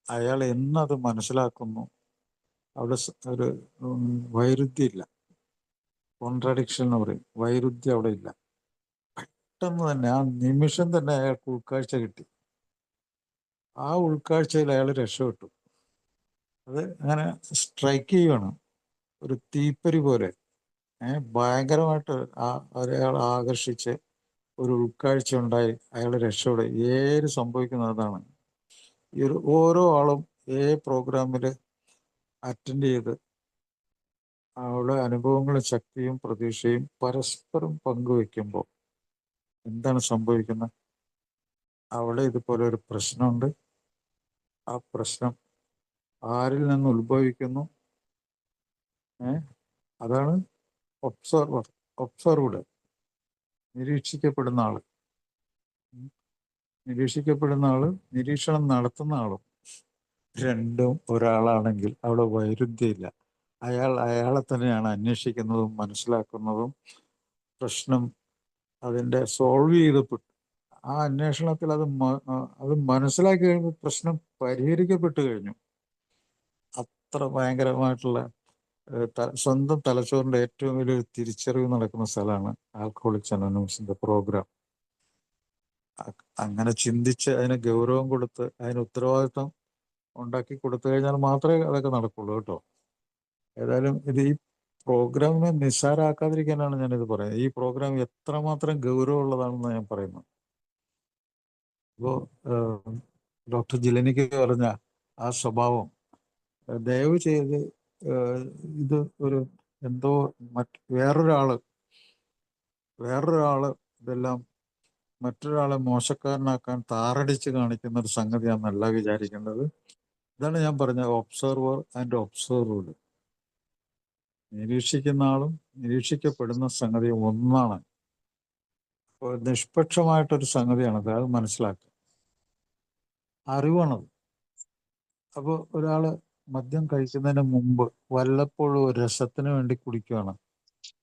അയാൾ എന്നത് മനസ്സിലാക്കുന്നു, അവിടെ ഒരു വൈരുദ്ധ്യമില്ല. കോൺട്രഡിക്ഷൻ എന്ന് പറയും, വൈരുദ്ധ്യം അവിടെ ഇല്ല. പെട്ടെന്ന് തന്നെ ആ നിമിഷം തന്നെ അയാൾക്ക് ഉൾക്കാഴ്ച കിട്ടി. ആ ഉൾക്കാഴ്ചയിൽ അയാൾ രക്ഷപ്പെട്ടു. അത് അങ്ങനെ സ്ട്രൈക്ക് ചെയ്യുകയാണ്, ഒരു തീപ്പരി പോലെ. ഭയങ്കരമായിട്ട് ഒരാൾ ആകർഷിച്ച് ഒരു ഉൾക്കാഴ്ച ഉണ്ടായി, അയാൾ രക്ഷപ്പെടും. ഏത് സംഭവിക്കുന്നത് അതാണ്. ഈ ഓരോ ആളും പ്രോഗ്രാമിൽ അറ്റൻഡ് ചെയ്ത് അവരുടെ അനുഭവങ്ങളും ശക്തിയും പ്രതീക്ഷയും പരസ്പരം പങ്കുവെക്കുമ്പോൾ എന്താണ് സംഭവിക്കുന്നത്? അവിടെ ഇതുപോലെ ഒരു പ്രശ്നമുണ്ട്. ആ പ്രശ്നം ആരിൽ നിന്ന് ഉത്ഭവിക്കുന്നു? അതാണ് ഒബ്സർവ്ഡ്, നിരീക്ഷിക്കപ്പെടുന്ന ആള്. നിരീക്ഷിക്കപ്പെടുന്ന ആള് നിരീക്ഷണം നടത്തുന്ന ആളും രണ്ടും ഒരാളാണെങ്കിൽ അവിടെ വൈരുദ്ധ്യമില്ല. അയാളെ തന്നെയാണ് അന്വേഷിക്കുന്നതും മനസ്സിലാക്കുന്നതും. പ്രശ്നം അതിൻ്റെ സോൾവ് ചെയ്തപ്പെട്ടു. ആ അന്വേഷണത്തിൽ അത് മനസ്സിലാക്കി കഴിയുമ്പോൾ പ്രശ്നം പരിഹരിക്കപ്പെട്ടു കഴിഞ്ഞു. അത്ര ഭയങ്കരമായിട്ടുള്ള സ്വന്തം തലച്ചോറിൻ്റെ ഏറ്റവും വലിയൊരു തിരിച്ചറിവ് നടക്കുന്ന സ്ഥലമാണ് ആൽക്കഹോളിക്സ് അനോണിമസിന്റെ പ്രോഗ്രാം. അങ്ങനെ ചിന്തിച്ച് അതിന് ഗൗരവം കൊടുത്ത് അതിന് ഉത്തരവാദിത്വം ഉണ്ടാക്കി കൊടുത്തു കഴിഞ്ഞാൽ മാത്രമേ അതൊക്കെ നടക്കുള്ളൂ കേട്ടോ. ഏതായാലും ഈ പ്രോഗ്രാമിനെ നിസ്സാരാക്കാതിരിക്കാനാണ് ഞാനിത് പറയുന്നത്. ഈ പ്രോഗ്രാം എത്രമാത്രം ഗൗരവമുള്ളതാണെന്ന് ഞാൻ പറയുന്നത്. ഇപ്പോൾ ഡോക്ടർ ജിലനിക്ക് പറഞ്ഞ ആ സ്വഭാവം ദയവ് ചെയ്ത് ഇത് ഒരു എന്തോ വേറൊരാള് ഇതെല്ലാം മറ്റൊരാളെ മോശക്കാരനാക്കാൻ താറടിച്ച് കാണിക്കുന്ന ഒരു സംഗതിയാണെന്നല്ല വിചാരിക്കേണ്ടത്. ഇതാണ് ഞാൻ പറഞ്ഞത്, ഒബ്സർവർ ആൻഡ് ഒബ്സർവ്ഡ്. നിരീക്ഷിക്കുന്ന ആളും നിരീക്ഷിക്കപ്പെടുന്ന സംഗതി ഒന്നാണ്. നിഷ്പക്ഷമായിട്ടൊരു സംഗതിയാണത്, അത് മനസ്സിലാക്കുക. അറിവാണത്. അപ്പോൾ ഒരാള് മദ്യം കഴിക്കുന്നതിന് മുമ്പ് വല്ലപ്പോഴും ഒരു രസത്തിന് വേണ്ടി കുടിക്കുകയാണ്.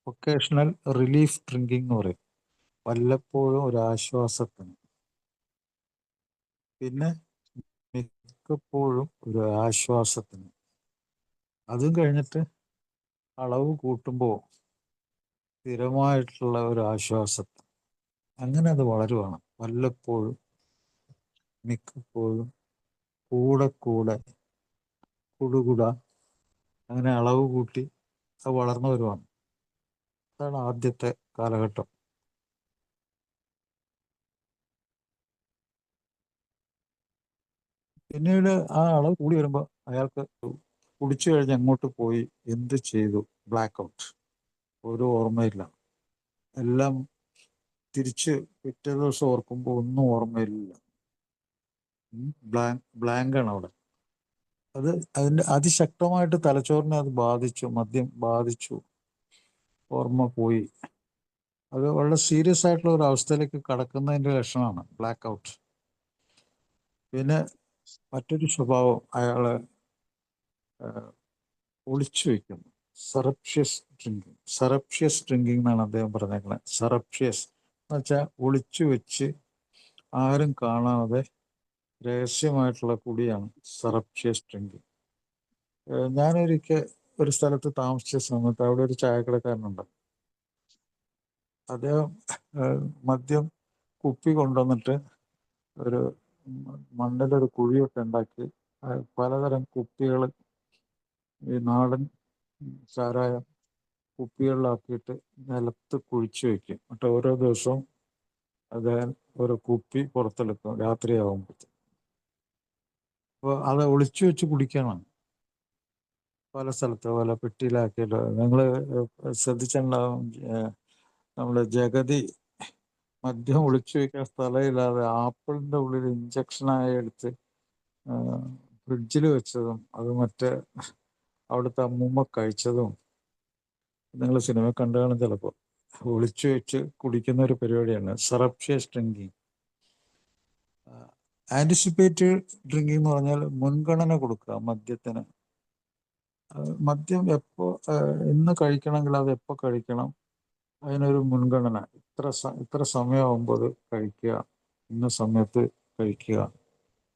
ഒക്കേഷണൽ റിലീഫ് ഡ്രിങ്കിങ് എന്ന് പറയും. വല്ലപ്പോഴും ഒരു ആശ്വാസത്തിന്, പിന്നെ മിക്കപ്പോഴും ഒരു ആശ്വാസത്തിന്, അതും കഴിഞ്ഞിട്ട് അളവ് കൂട്ടുമ്പോൾ സ്ഥിരമായിട്ടുള്ള ഒരു ആശ്വാസത്തിന്. അങ്ങനെ അത് വളരുവാണ്. വല്ലപ്പോഴും, മിക്കപ്പോഴും, കൂടെ കൂടെ, കുടുകുട, അങ്ങനെ അളവ് കൂട്ടി അത് വളർന്നു വരുവാണ്. അതാണ് ആദ്യത്തെ കാലഘട്ടം. പിന്നീട് ആ അളവ് കൂടി വരുമ്പോൾ അയാൾക്ക് കുടിച്ചു കഴിഞ്ഞ് എങ്ങോട്ട് പോയി, എന്ത് ചെയ്തു, ബ്ലാക്ക് ഔട്ട്, ഒരു ഓർമ്മയില്ല. എല്ലാം തിരിച്ച് പിറ്റേ ദിവസം ഓർക്കുമ്പോൾ ഒന്നും ഓർമ്മയില്ല. ബ്ലാങ്കാണ് അവിടെ. അതിൻ്റെ അതിശക്തമായിട്ട് തലച്ചോറിനെ അത് ബാധിച്ചു, മദ്യം ബാധിച്ചു, ഓർമ്മ പോയി. അത് വളരെ സീരിയസ് ആയിട്ടുള്ള ഒരു അവസ്ഥയിലേക്ക് കടക്കുന്നതിൻ്റെ ലക്ഷണമാണ് ബ്ലാക്ക് ഔട്ട്. പിന്നെ മറ്റൊരു സ്വഭാവം അയാള് ഒളിച്ചു വയ്ക്കുന്നു, സറപ്ഷ്യസ് ഡ്രിങ്കിങ് എന്നാണ് അദ്ദേഹം പറഞ്ഞേക്കുന്നത്. സറപ്ഷ്യസ് എന്ന് വെച്ചാൽ ഒളിച്ചു വെച്ച് ആരും കാണാതെ രഹസ്യമായിട്ടുള്ള കുടിയാണ് സറപ്ഷ്യസ് ഡ്രിങ്കിങ്. ഞാനൊരിക്കൽ ഒരു സ്ഥലത്ത് താമസിച്ച സമയത്ത് അവിടെ ഒരു ചായക്കടക്കാരനുണ്ട്. അദ്ദേഹം മദ്യം കുപ്പി കൊണ്ടുവന്നിട്ട് ഒരു മണ്ണിലൊരു കുഴിയൊക്കെ ഉണ്ടാക്കി പലതരം കുപ്പികൾ, ഈ നാടൻ ചാരായം കുപ്പികളിലാക്കിയിട്ട് നിലത്ത് കുഴിച്ചു വയ്ക്കും. എന്നിട്ട് ഓരോ ദിവസവും അദ്ദേഹം ഒരു കുപ്പി പുറത്തെടുക്കും രാത്രിയാകുമ്പോൾ. അപ്പോൾ അത് ഒളിച്ചു വെച്ച് കുടിക്കണം പല സ്ഥലത്ത്, പല പെട്ടിയിലാക്കിയിട്ട്. നിങ്ങൾ ശ്രദ്ധിച്ചിട്ടുണ്ടാവും, നമ്മൾ ജഗതി മദ്യം ഒളിച്ചു വയ്ക്കാൻ സ്ഥലമില്ലാതെ ആപ്പിളിൻ്റെ ഉള്ളിൽ ഇഞ്ചക്ഷനായി എടുത്ത് ഫ്രിഡ്ജിൽ വെച്ചതും അത് മറ്റേ അവിടുത്തെ അമ്മൂമ്മ കഴിച്ചതും നിങ്ങൾ സിനിമ കണ്ടു കാണും ചിലപ്പോൾ. ഒളിച്ചു വെച്ച് കുടിക്കുന്ന ഒരു പരിപാടിയാണ് സറപ്ഷ്യസ് ഡ്രിങ്കിങ്. ആൻറ്റിസിപ്പേറ്റഡ് ഡ്രിങ്കിങ് എന്ന് പറഞ്ഞാൽ മുൻഗണന കൊടുക്കുക മദ്യത്തിന്. മദ്യം എപ്പോൾ ഇന്ന് കഴിക്കണമെങ്കിൽ അത് എപ്പോൾ കഴിക്കണം, അതിനൊരു മുൻഗണന. ഇത്ര സമയമാകുമ്പോൾ അത് കഴിക്കുക, ഇന്ന സമയത്ത് കഴിക്കുക,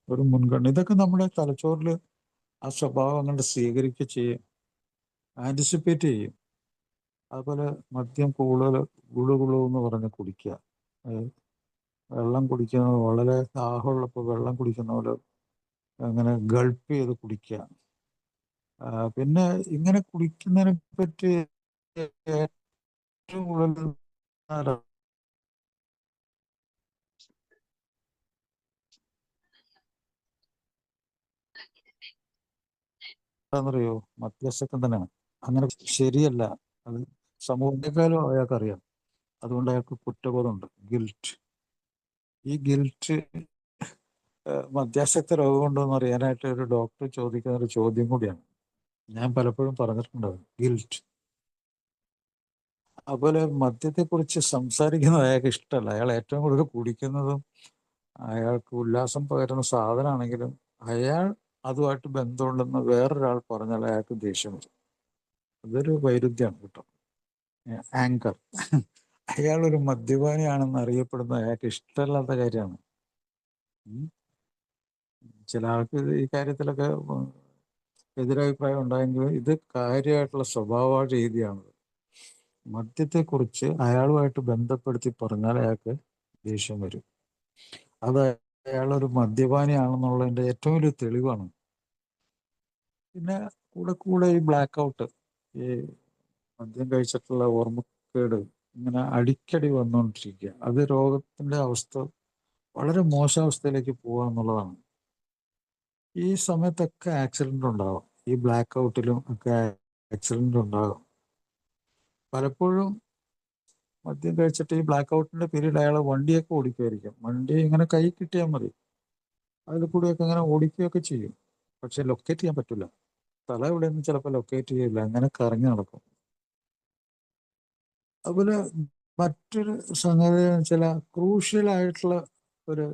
ഒരു മുൻഗണന. ഇതൊക്കെ നമ്മുടെ തലച്ചോറിൽ ആ സ്വഭാവം അങ്ങോട്ട് സ്വീകരിക്കുക ചെയ്യും, ആൻറ്റിസിപ്പേറ്റ് ചെയ്യും. അതുപോലെ മദ്യം കൂടുതൽ ഗുളുഗുളു എന്ന് പറഞ്ഞ് കുടിക്കുക. വെള്ളം കുടിക്കുന്നത് വളരെ ദാഹമുള്ളപ്പോൾ വെള്ളം കുടിക്കുന്ന പോലെ അങ്ങനെ ഗൾപ്പ് ചെയ്ത് കുടിക്കുക. പിന്നെ ഇങ്ങനെ കുടിക്കുന്നതിനെ പറ്റി ഏറ്റവും കൂടുതൽ എന്താണെന്നറിയോ, മധ്യസ്ഥം തന്നെയാണ്. അങ്ങനെ ശരിയല്ല, അത് സമൂഹത്തെക്കാളും അയാൾക്കറിയാം. അതുകൊണ്ട് അയാൾക്ക് കുറ്റബോധമുണ്ട്, ഗിൽറ്റ്. ഈ ഗിൽറ്റ് മദ്യാസക്ത രോഗമുണ്ടോ എന്ന് അറിയാനായിട്ട് ഒരു ഡോക്ടർ ചോദിക്കുന്ന ഒരു ചോദ്യം കൂടിയാണ്. ഞാൻ പലപ്പോഴും പറഞ്ഞിട്ടുണ്ട്, ഗിൽറ്റ്. അതുപോലെ മദ്യത്തെക്കുറിച്ച് സംസാരിക്കുന്നത് അയാൾക്ക് ഇഷ്ടമല്ല. അയാൾ ഏറ്റവും കൂടുതൽ കുടിക്കുന്നതും അയാൾക്ക് ഉല്ലാസം പകരുന്ന സാധനമാണെങ്കിലും അയാൾ അതുമായിട്ട് ബന്ധമുണ്ടെന്ന് വേറൊരാൾ പറഞ്ഞാൽ അയാൾക്ക് ദേഷ്യം വരും. അതൊരു വൈരുദ്ധ്യമാണ് കേട്ടോ, ആങ്കർ. അയാളൊരു മദ്യപാനിയാണെന്ന് അറിയപ്പെടുന്ന അയാൾക്ക് ഇഷ്ടമല്ലാത്ത കാര്യമാണ്. ചില ആൾക്ക് ഈ കാര്യത്തിലൊക്കെ എതിരഭിപ്രായം ഉണ്ടായെങ്കിലും ഇത് കാര്യമായിട്ടുള്ള സ്വഭാവ രീതിയാണ്. മദ്യത്തെക്കുറിച്ച് അയാളുമായിട്ട് ബന്ധപ്പെടുത്തി പറഞ്ഞാൽ അയാൾക്ക് ദേഷ്യം വരും. അത് അയാളൊരു മദ്യപാനിയാണെന്നുള്ളതിൻ്റെ ഏറ്റവും വലിയ തെളിവാണ്. പിന്നെ കൂടെ ഈ ബ്ലാക്ക് ഔട്ട്, ഈ മദ്യം കഴിച്ചിട്ടുള്ള ഓർമ്മക്കേട് ഇങ്ങനെ അടിക്കടി വന്നുകൊണ്ടിരിക്കുക, അത് രോഗത്തിൻ്റെ അവസ്ഥ വളരെ മോശാവസ്ഥയിലേക്ക് പോകുക എന്നുള്ളതാണ്. ഈ സമയത്തൊക്കെ ആക്സിഡൻ്റ് ഉണ്ടാകും, ഈ ബ്ലാക്ക് ഔട്ടിലും ഒക്കെ ആക്സിഡൻ്റ് ഉണ്ടാകും. പലപ്പോഴും മദ്യം കഴിച്ചിട്ട് ഈ ബ്ലാക്ക് ഔട്ടിൻ്റെ പീരീഡ് അയാൾ വണ്ടിയൊക്കെ ഓടിക്കുമായിരിക്കും. വണ്ടി ഇങ്ങനെ കൈ കിട്ടിയാൽ മതി, അതിൽ കൂടിയൊക്കെ ഇങ്ങനെ ഓടിക്കുകയൊക്കെ ചെയ്യും. പക്ഷെ ലൊക്കേറ്റ് ചെയ്യാൻ പറ്റില്ല, തല എവിടെയൊന്നും ചിലപ്പോൾ ലൊക്കേറ്റ് ചെയ്യില്ല, അങ്ങനെ കറങ്ങി നടക്കും. അതുപോലെ മറ്റൊരു സംഗതി ചില ക്രൂഷ്യലായിട്ടുള്ള ഒരു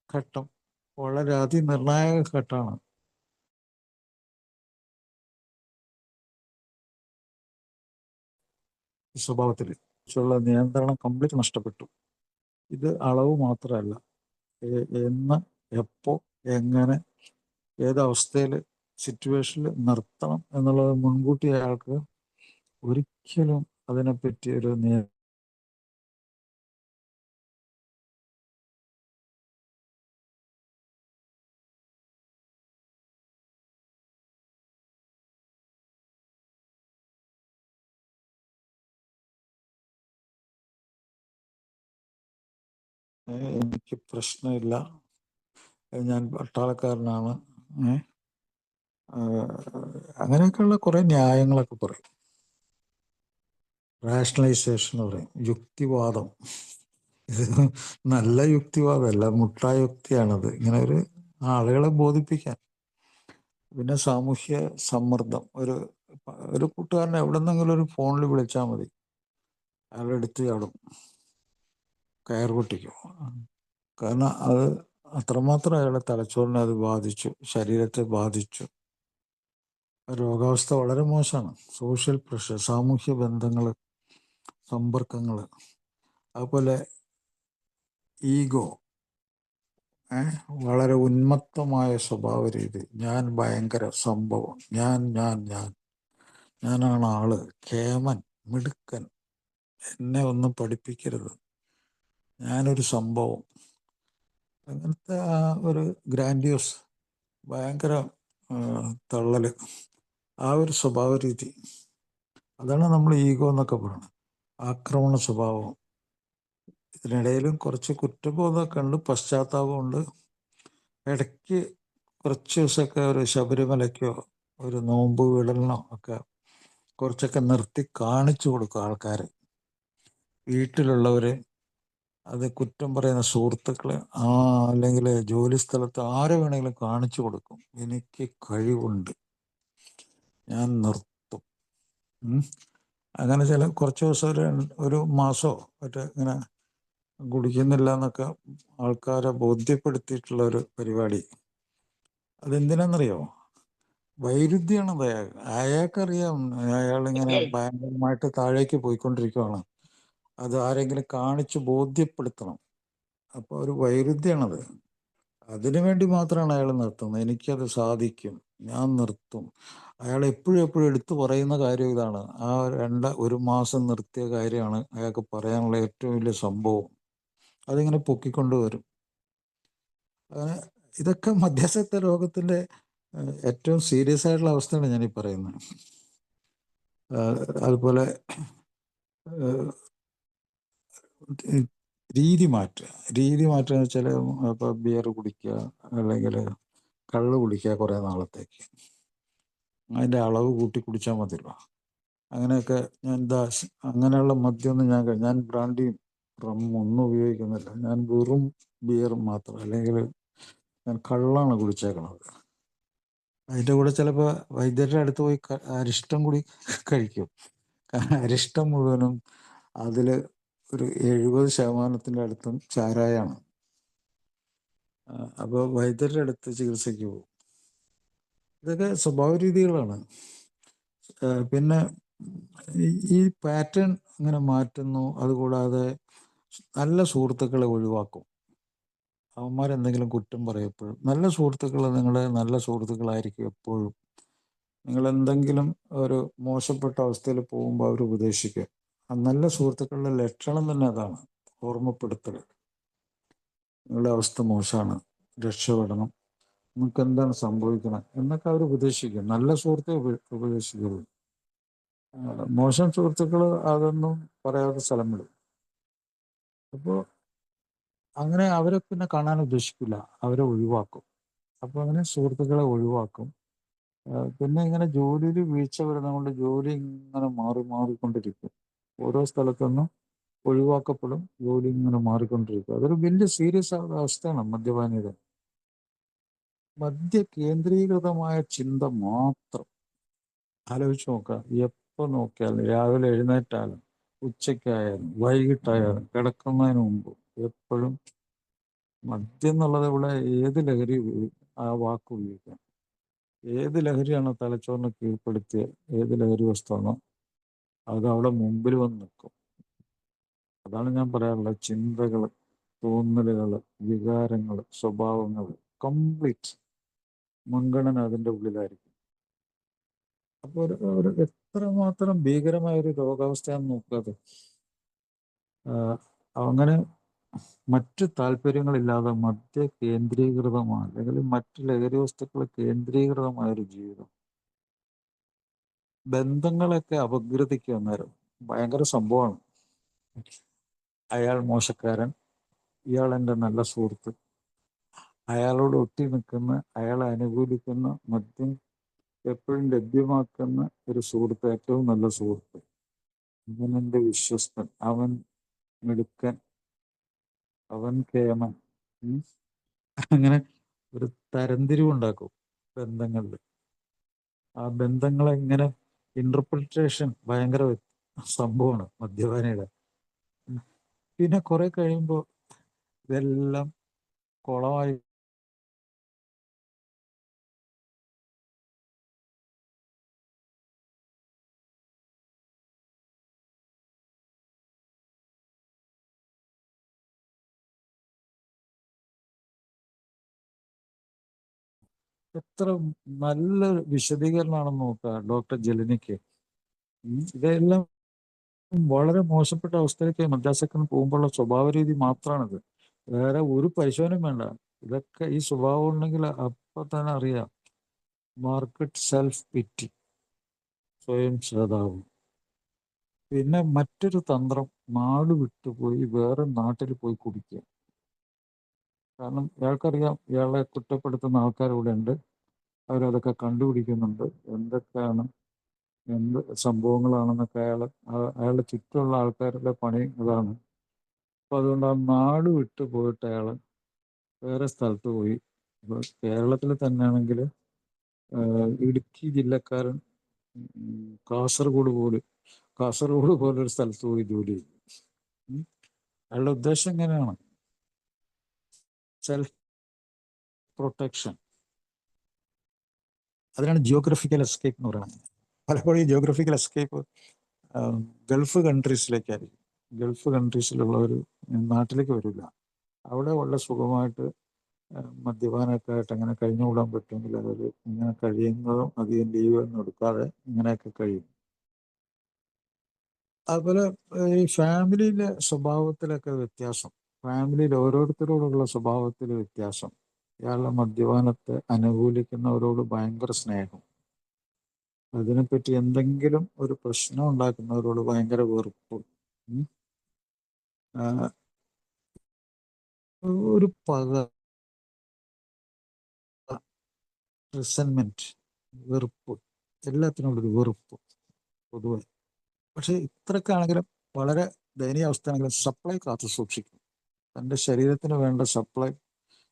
ഘട്ടം, വളരെ അതിനിർണായക ഘട്ടമാണ്. ഈ സ്വഭാവത്തിൽ ഉള്ള നിയന്ത്രണം കംപ്ലീറ്റ് നഷ്ടപ്പെട്ടു. ഇത് അളവ് മാത്രമല്ല, എന്ന്, എപ്പോ, എങ്ങനെ, ഏതവസ്ഥയിൽ, സിറ്റുവേഷനിൽ നിർത്തണം എന്നുള്ളത് മുൻകൂട്ടി അയാൾക്ക് ഒരിക്കലും അതിനെപ്പറ്റി ഒരു എനിക്ക് പ്രശ്നമില്ല, ഞാൻ പട്ടാളക്കാരനാണ്, അങ്ങനെയൊക്കെയുള്ള കുറേ ന്യായങ്ങളൊക്കെ പറയും. റാഷണലൈസേഷൻ പറയും, യുക്തിവാദം. ഇത് നല്ല യുക്തിവാദമല്ല, മുട്ടായുക്തിയാണത്, ഇങ്ങനെ ഒരു ആളുകളെ ബോധിപ്പിക്കാൻ. പിന്നെ സാമൂഹ്യ സമ്മർദ്ദം. ഒരു കൂട്ടുകാരനെ എവിടെ നിന്നെങ്കിലും ഒരു ഫോണിൽ വിളിച്ചാൽ മതി, അയാളെടുത്ത് ചാടും, കയർ പൊട്ടിക്കും. കാരണം അത് അത്രമാത്രം അയാളുടെ തലച്ചോറിനെ അത് ബാധിച്ചു, ശരീരത്തെ ബാധിച്ചു. രോഗാവസ്ഥ വളരെ മോശമാണ്. സോഷ്യൽ പ്രഷർ, സാമൂഹ്യ ബന്ധങ്ങൾ, സമ്പർക്കങ്ങൾ, അതുപോലെ ഈഗോ, വളരെ ഉന്മത്തമായ സ്വഭാവ രീതി. ഞാൻ ഭയങ്കര സംഭവം, ഞാനാണ് ആള്, കേമൻ, മിടുക്കൻ, എന്നെ ഒന്നും പഠിപ്പിക്കരുത്, ഞാനൊരു സംഭവം. അങ്ങനത്തെ ആ ഒരു ഗ്രാൻഡ്യൂസ്, ഭയങ്കര തള്ളല്, ആ ഒരു സ്വഭാവ രീതി, അതാണ് നമ്മൾ ഈഗോ എന്നൊക്കെ പറയുന്നത്. ആക്രമണ സ്വഭാവം. ഇതിനിടയിലും കുറച്ച് കുറ്റബോധമൊക്കെ ഉണ്ട്, പശ്ചാത്താപമുണ്ട്. ഇടയ്ക്ക് കുറച്ച് ദിവസമൊക്കെ ഒരു ശബരിമലയ്ക്കോ ഒരു നോമ്പ് വിടലിനോ ഒക്കെ കുറച്ചൊക്കെ നിർത്തി കാണിച്ചു കൊടുക്കും ആൾക്കാർ, വീട്ടിലുള്ളവർ, അത് കുറ്റം പറയുന്ന സുഹൃത്തുക്കള്, അല്ലെങ്കിൽ ജോലി സ്ഥലത്ത് ആരെ വേണമെങ്കിലും കാണിച്ചു കൊടുക്കും, എനിക്ക് കഴിവുണ്ട്, ഞാൻ നിർത്തും. അങ്ങനെ കുറച്ച് ദിവസം ഒരു മാസമോ മറ്റേ ഇങ്ങനെ കുടിക്കുന്നില്ല എന്നൊക്കെ ആൾക്കാരെ ബോധ്യപ്പെടുത്തിയിട്ടുള്ള ഒരു പരിപാടി. അതെന്തിനാണെന്നറിയോ? വൈരുദ്ധ്യമാണത്. അയാൾക്കറിയാം അയാളിങ്ങനെ ഭയങ്കരമായിട്ട് താഴേക്ക് പോയിക്കൊണ്ടിരിക്കുകയാണ്, അത് ആരെങ്കിലും കാണിച്ച് ബോധ്യപ്പെടുത്തണം. അപ്പോൾ ഒരു വൈരുദ്ധ്യമാണത്. അതിനു വേണ്ടി മാത്രമാണ് അയാൾ നിർത്തുന്നത്. എനിക്കത് സാധിക്കും, ഞാൻ നിർത്തും. അയാൾ എപ്പോഴും എപ്പോഴും എടുത്തു പറയുന്ന കാര്യം ഇതാണ്. ആ ഒരു മാസം നിർത്തിയ കാര്യമാണ് അയാൾക്ക് പറയാനുള്ള ഏറ്റവും വലിയ സംഭവം. അതിങ്ങനെ പൊക്കിക്കൊണ്ടുവരും. അങ്ങനെ ഇതൊക്കെ മധ്യസ്ഥ രോഗത്തിൻ്റെ ഏറ്റവും സീരിയസ് ആയിട്ടുള്ള അവസ്ഥയാണ് ഞാനീ പറയുന്നത്. അതുപോലെ രീതി മാറ്റുക എന്ന് വെച്ചാൽ ഇപ്പോൾ ബിയർ കുടിക്കുക അല്ലെങ്കിൽ കള്ള് കുടിക്കുക കുറേ നാളത്തേക്ക്, അതിൻ്റെ അളവ് കൂട്ടി കുടിച്ചാൽ മതിയല്ലോ. അങ്ങനെയൊക്കെ അങ്ങനെയുള്ള മദ്യമൊന്നും ഞാൻ ബ്രാൻഡിയും റമ്മും ഒന്നും ഉപയോഗിക്കുന്നില്ല. ഞാൻ വെറും ബിയർ മാത്രം, അല്ലെങ്കിൽ ഞാൻ കള്ളാണ് കുടിച്ചേക്കണത്. അതിൻ്റെ കൂടെ ചിലപ്പോൾ വൈദ്യരുടെ അടുത്ത് പോയി അരിഷ്ടം കൂടി കഴിക്കും. അരിഷ്ടം മുഴുവനും അതിൽ ഒരു 70% അടുത്തും ചാരായാണ്. അപ്പോൾ വൈദ്യരുടെ അടുത്ത് ചികിത്സയ്ക്ക് പോകും. ഇതൊക്കെ സ്വഭാവ രീതികളാണ്. പിന്നെ ഈ പാറ്റേൺ ഇങ്ങനെ മാറ്റുന്നു. അതുകൂടാതെ നല്ല സുഹൃത്തുക്കളെ ഒഴിവാക്കും. അവന്മാരെന്തെങ്കിലും കുറ്റം പറയപ്പോഴും, നല്ല സുഹൃത്തുക്കൾ നിങ്ങളുടെ നല്ല സുഹൃത്തുക്കളായിരിക്കും എപ്പോഴും. നിങ്ങൾ എന്തെങ്കിലും ഒരു മോശപ്പെട്ട അവസ്ഥയിൽ പോകുമ്പോൾ അവർ ഉപദേശിക്കുക. ആ നല്ല സുഹൃത്തുക്കളുടെ ലക്ഷണം തന്നെ അതാണ്, ഓർമ്മപ്പെടുത്തൽ. നിങ്ങളുടെ അവസ്ഥ മോശമാണ്, രക്ഷപ്പെടണം, നിങ്ങൾക്ക് എന്താണ് സംഭവിക്കണം എന്നൊക്കെ അവർ ഉപദേശിക്കും. നല്ല സുഹൃത്തെ ഉപദേശിക്കുള്ളൂ. മോശം സുഹൃത്തുക്കൾ അതൊന്നും പറയാതെ സ്ഥലം വിടും. അപ്പോൾ അങ്ങനെ അവരെ പിന്നെ കാണാൻ ഉദ്ദേശിക്കില്ല, അവരെ ഒഴിവാക്കും. അപ്പോൾ അങ്ങനെ സുഹൃത്തുക്കളെ ഒഴിവാക്കും. പിന്നെ ഇങ്ങനെ ജോലിയിൽ വീഴ്ച വരുന്നതുകൊണ്ട് ജോലി ഇങ്ങനെ മാറിക്കൊണ്ടിരിക്കും. ഓരോ സ്ഥലത്തുനിന്നും ഒഴിവാക്കപ്പെടും, ജോലി ഇങ്ങനെ മാറിക്കൊണ്ടിരിക്കും. അതൊരു വലിയ സീരിയസ് അവസ്ഥയാണ് മദ്യപാനിയുടെ. മദ്യ കേന്ദ്രീകൃതമായ ചിന്ത മാത്രം. ആലോചിച്ച് നോക്കുക, എപ്പോൾ നോക്കിയാലും, രാവിലെ എഴുന്നേറ്റാലും ഉച്ചയ്ക്കായാലും വൈകിട്ടായാലും കിടക്കുന്നതിന് മുമ്പ് എപ്പോഴും മദ്യം എന്നുള്ളത് ഇവിടെ ഏത് ലഹരി ആ വാക്ക് ഉപയോഗിക്കാം. ഏത് ലഹരിയാണോ തലച്ചോറിനെ കീഴ്പ്പെടുത്തിയ ഏത് ലഹരി വസ്തുവാണോ അത് അവിടെ മുമ്പിൽ വന്ന് നിൽക്കും. അതാണ് ഞാൻ പറയാറുള്ളത്. ചിന്തകൾ, തോന്നലുകൾ, വികാരങ്ങൾ, സ്വഭാവങ്ങൾ, കംപ്ലീറ്റ് മുൻഗണന അതിൻ്റെ ഉള്ളിലായിരിക്കും. അപ്പോൾ ഒരു എത്രമാത്രം ഭീകരമായ ഒരു രോഗാവസ്ഥയാണെന്ന് നോക്കാതെ. അങ്ങനെ മറ്റ് താല്പര്യങ്ങളില്ലാതെ മദ്യ കേന്ദ്രീകൃതമായ അല്ലെങ്കിൽ മറ്റ് ലഹരി വസ്തുക്കൾ കേന്ദ്രീകൃതമായ ഒരു ജീവിതം. ബന്ധങ്ങളൊക്കെ അപഗ്രഥിക്കുക നേരം ഭയങ്കര സംഭവമാണ്. അയാൾ മോശക്കാരൻ, ഇയാൾ എൻ്റെ നല്ല സുഹൃത്ത്, അയാളോട് ഒട്ടി നിൽക്കുന്ന, അയാളെ അനുകൂലിക്കുന്ന, മദ്യം എപ്പോഴും ലഭ്യമാക്കുന്ന ഒരു സുഹൃത്ത് ഏറ്റവും നല്ല സുഹൃത്ത്. അവൻ എൻ്റെ വിശ്വസ്തൻ, അവൻ മിടുക്കൻ, അവൻ കേമൻ. അങ്ങനെ ഒരു തരംതിരിവുണ്ടാക്കും ബന്ധങ്ങളിൽ. ആ ബന്ധങ്ങളെ ഇങ്ങനെ ഇന്റർപ്രിട്ടേഷൻ ഭയങ്കര സംഭവമാണ് മദ്യപാനിയുടെ. പിന്നെ കുറെ കഴിയുമ്പോൾ ഇതെല്ലാം കുളമായി. എത്ര നല്ല വിശദീകരണമാണെന്ന് നോക്കുക ഡോക്ടർ ജെലിനിക്ക്. ഇതെല്ലാം വളരെ മോശപ്പെട്ട അവസ്ഥയിലേക്ക് മദ്യാസക്തന് പോകുമ്പോഴുള്ള സ്വഭാവ രീതി മാത്രമാണിത്. വേറെ ഒരു പരിശോധനയും വേണ്ട. ഇതൊക്കെ ഈ സ്വഭാവം ഉണ്ടെങ്കിൽ അപ്പൊ തന്നെ അറിയാം. മാർക്കറ്റ് സെൽഫ് പിറ്റി, സ്വയം ശ്രദ്ധാവും. പിന്നെ മറ്റൊരു തന്ത്രം, നാട് വിട്ടുപോയി വേറെ നാട്ടിൽ പോയി കുടിക്കുക. കാരണം ഇയാൾക്കറിയാം ഇയാളെ കുറ്റപ്പെടുത്തുന്ന ആൾക്കാർ ഇവിടെ ഉണ്ട്, അവരതൊക്കെ കണ്ടുപിടിക്കുന്നുണ്ട്, എന്തൊക്കെയാണ് എന്ത് സംഭവങ്ങളാണെന്നൊക്കെ അയാളുടെ ചുറ്റുമുള്ള ആൾക്കാരുടെ പണി അതാണ്. അപ്പൊ അതുകൊണ്ട് ആ നാട് വിട്ടു പോയിട്ട് അയാൾ വേറെ സ്ഥലത്ത് പോയി. ഇപ്പൊ കേരളത്തിൽ തന്നെയാണെങ്കിൽ ഇടുക്കി ജില്ലക്കാരൻ കാസർഗോഡ് പോലെ ഒരു സ്ഥലത്ത് പോയി ജോലി ചെയ്യും. അയാളുടെ ഉദ്ദേശം എങ്ങനെയാണ്? Self protection. അതിനാണ് ജിയോഗ്രഫിക്കൽ എസ്കേപ്പ് എന്ന് പറയുന്നത്. പലപ്പോഴും ഈ ജിയോഗ്രഫിക്കൽ എസ്കേപ്പ് ഗൾഫ് കൺട്രീസിലേക്കായിരിക്കും. ഗൾഫ് കൺട്രീസിലുള്ളവർ നാട്ടിലേക്ക് വരില്ല. അവിടെ വളരെ സുഖമായിട്ട് മദ്യപാനമൊക്കെ ആയിട്ട് അങ്ങനെ കഴിഞ്ഞുകൂടാൻ പറ്റുമെങ്കിൽ അവർ ഇങ്ങനെ കഴിയുന്നതും അധികം ലീവ് ഒന്നും എടുക്കാതെ ഇങ്ങനെയൊക്കെ കഴിയും. അതുപോലെ ഈ ഫാമിലിയിലെ സ്വഭാവത്തിലൊക്കെ വ്യത്യാസം, ഫാമിലിയിൽ ഓരോരുത്തരോടുള്ള സ്വഭാവത്തിൽ വ്യത്യാസം. ഇയാളുടെ മദ്യപാനത്തെ അനുകൂലിക്കുന്നവരോട് ഭയങ്കര സ്നേഹം, അതിനെപ്പറ്റി എന്തെങ്കിലും ഒരു പ്രശ്നം ഉണ്ടാക്കുന്നവരോട് ഭയങ്കര വെറുപ്പ്, ഒരു പക, റിസൻമെന്റ്, വെറുപ്പ്, എല്ലാത്തിനോടൊരു വെറുപ്പ് പൊതുവെ. പക്ഷെ ഇത്രയൊക്കെ ആണെങ്കിലും വളരെ ദയനീയ അവസ്ഥയാണെങ്കിലും സപ്ലൈ കാത്തു സൂക്ഷിക്കും. തൻ്റെ ശരീരത്തിന് വേണ്ട സപ്ലൈ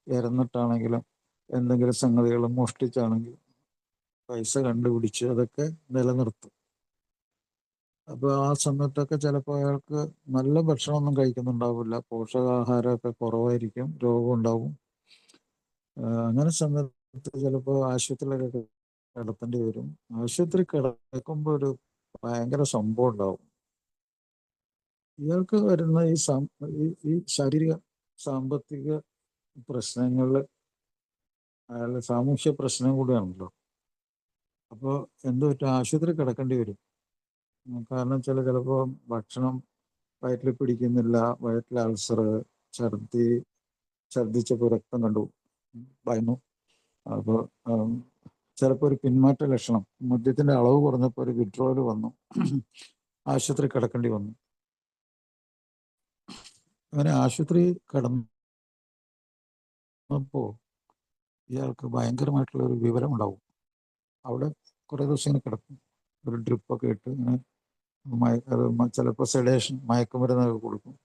ഇറന്നിട്ടാണെങ്കിലും എന്തെങ്കിലും സംഗതികൾ മോഷ്ടിച്ചാണെങ്കിലും പൈസ കണ്ടുപിടിച്ച് അതൊക്കെ നിലനിർത്തും. അപ്പോൾ ആ സമയത്തൊക്കെ ചിലപ്പോൾ അയാൾക്ക് നല്ല ഭക്ഷണമൊന്നും കഴിക്കുന്നുണ്ടാവില്ല, പോഷകാഹാരമൊക്കെ കുറവായിരിക്കും, രോഗം ഉണ്ടാവും. അങ്ങനെ സമയത്ത് ചിലപ്പോൾ ആശുപത്രിയിലൊക്കെ കിടത്തേണ്ടി വരും. ആശുപത്രി കിടക്കുമ്പോൾ ഒരു ഭയങ്കര സംഭവം ഉണ്ടാവും. ഇയാൾക്ക് വരുന്ന ഈ ശാരീരിക സാമ്പത്തിക പ്രശ്നങ്ങളിൽ അയാളുടെ സാമൂഹ്യ പ്രശ്നം കൂടിയാണല്ലോ. അപ്പോൾ എന്ത് പറ്റും, ആശുപത്രി കിടക്കേണ്ടി വരും. കാരണം ചിലപ്പോൾ ഭക്ഷണം വയറ്റിൽ പിടിക്കുന്നില്ല, വയറ്റിൽ അൾസർ, ഛർദിച്ചപ്പോൾ രക്തം കണ്ടു ഭയന്നു. അപ്പോൾ ചിലപ്പോൾ ഒരു പിന്മാറ്റ ലക്ഷണം, മദ്യത്തിന്റെ അളവ് കുറഞ്ഞപ്പോൾ ഒരു വിഡ്രോവൽ വന്നു, ആശുപത്രി കിടക്കേണ്ടി വന്നു. അങ്ങനെ ആശുപത്രി കിടന്നപ്പോൾ ഇയാൾക്ക് ഭയങ്കരമായിട്ടുള്ള ഒരു വിവരം ഉണ്ടാവും. അവിടെ കുറേ ദിവസം ഇങ്ങനെ കിടക്കും, ഒരു ഡ്രിപ്പൊക്കെ ഇട്ട് ഇങ്ങനെ ചിലപ്പോൾ സെഡേഷൻ, മയക്കുമരുന്നൊക്കെ കൊടുക്കും.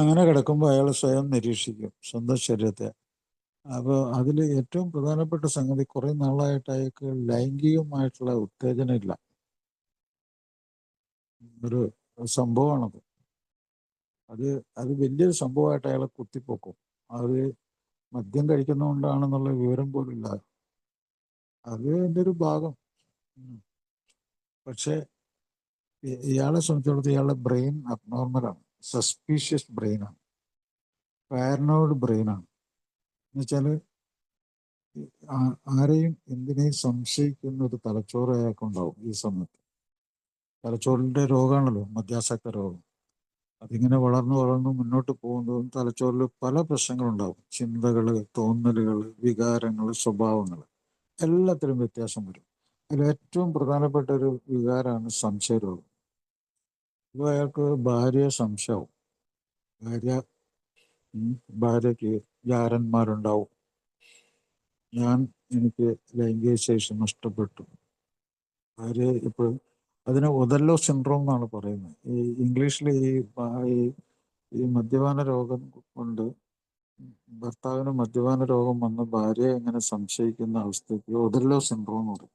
അങ്ങനെ കിടക്കുമ്പോൾ അയാൾ സ്വയം നിരീക്ഷിക്കും സ്വന്തം ശരീരത്തെ. അപ്പോൾ അതിൽ ഏറ്റവും പ്രധാനപ്പെട്ട സംഗതി, കുറേ നാളായിട്ട് അയാൾക്ക് ലൈംഗികമായിട്ടുള്ള ഉത്തേജനം ഇല്ല. ഒരു സംഭവമാണത്. അത് വലിയൊരു സംഭവമായിട്ട് അയാളെ കുത്തിപ്പോക്കും. അത് മദ്യം കഴിക്കുന്നതുകൊണ്ടാണെന്നുള്ള വിവരം പോലും ഇല്ല. അത് എൻ്റെ ഒരു ഭാഗം. പക്ഷെ ഇയാളെ സംബന്ധിച്ചിടത്തോളം ഇയാളുടെ ബ്രെയിൻ അബ്നോർമലാണ്, സസ്പീഷ്യസ് ബ്രെയിനാണ്, പാരനോയിഡ് ബ്രെയിനാണ്. എന്നുവെച്ചാൽ ആരെയും എന്തിനേയും സംശയിക്കുന്ന ഒരു തലച്ചോറ് അയാൾക്കുണ്ടാവും. ഈ സമയത്ത് തലച്ചോറിൻ്റെ രോഗമാണല്ലോ മദ്യാസക്ത രോഗം. അതിങ്ങനെ വളർന്നു മുന്നോട്ട് പോകുന്നതും തലച്ചോറിൽ പല പ്രശ്നങ്ങളുണ്ടാവും. ചിന്തകൾ, തോന്നലുകൾ, വികാരങ്ങൾ, സ്വഭാവങ്ങൾ, എല്ലാത്തിലും വ്യത്യാസം വരും. അതിൽ ഏറ്റവും പ്രധാനപ്പെട്ട ഒരു വികാരമാണ് സംശയരോഗം. ഇപ്പോൾ അയാൾക്ക് ഭാര്യയെ സംശയവും, ഭാര്യയ്ക്ക് ജാരന്മാരുണ്ടാവും. എനിക്ക് ലൈംഗിക ശേഷി നഷ്ടപ്പെട്ടു. ഭാര്യ ഇപ്പോൾ അതിന് ഒതല്ലോ സിൻഡ്രോം എന്നാണ് പറയുന്നത്. ഈ ഇംഗ്ലീഷിൽ ഈ മദ്യപാന രോഗം കൊണ്ട് ഭർത്താവിന് മദ്യപാന രോഗം വന്ന് ഭാര്യയെ എങ്ങനെ സംശയിക്കുന്ന അവസ്ഥയ്ക്ക് ഒതല്ലോ സിൻഡ്രോം എന്ന് പറയും.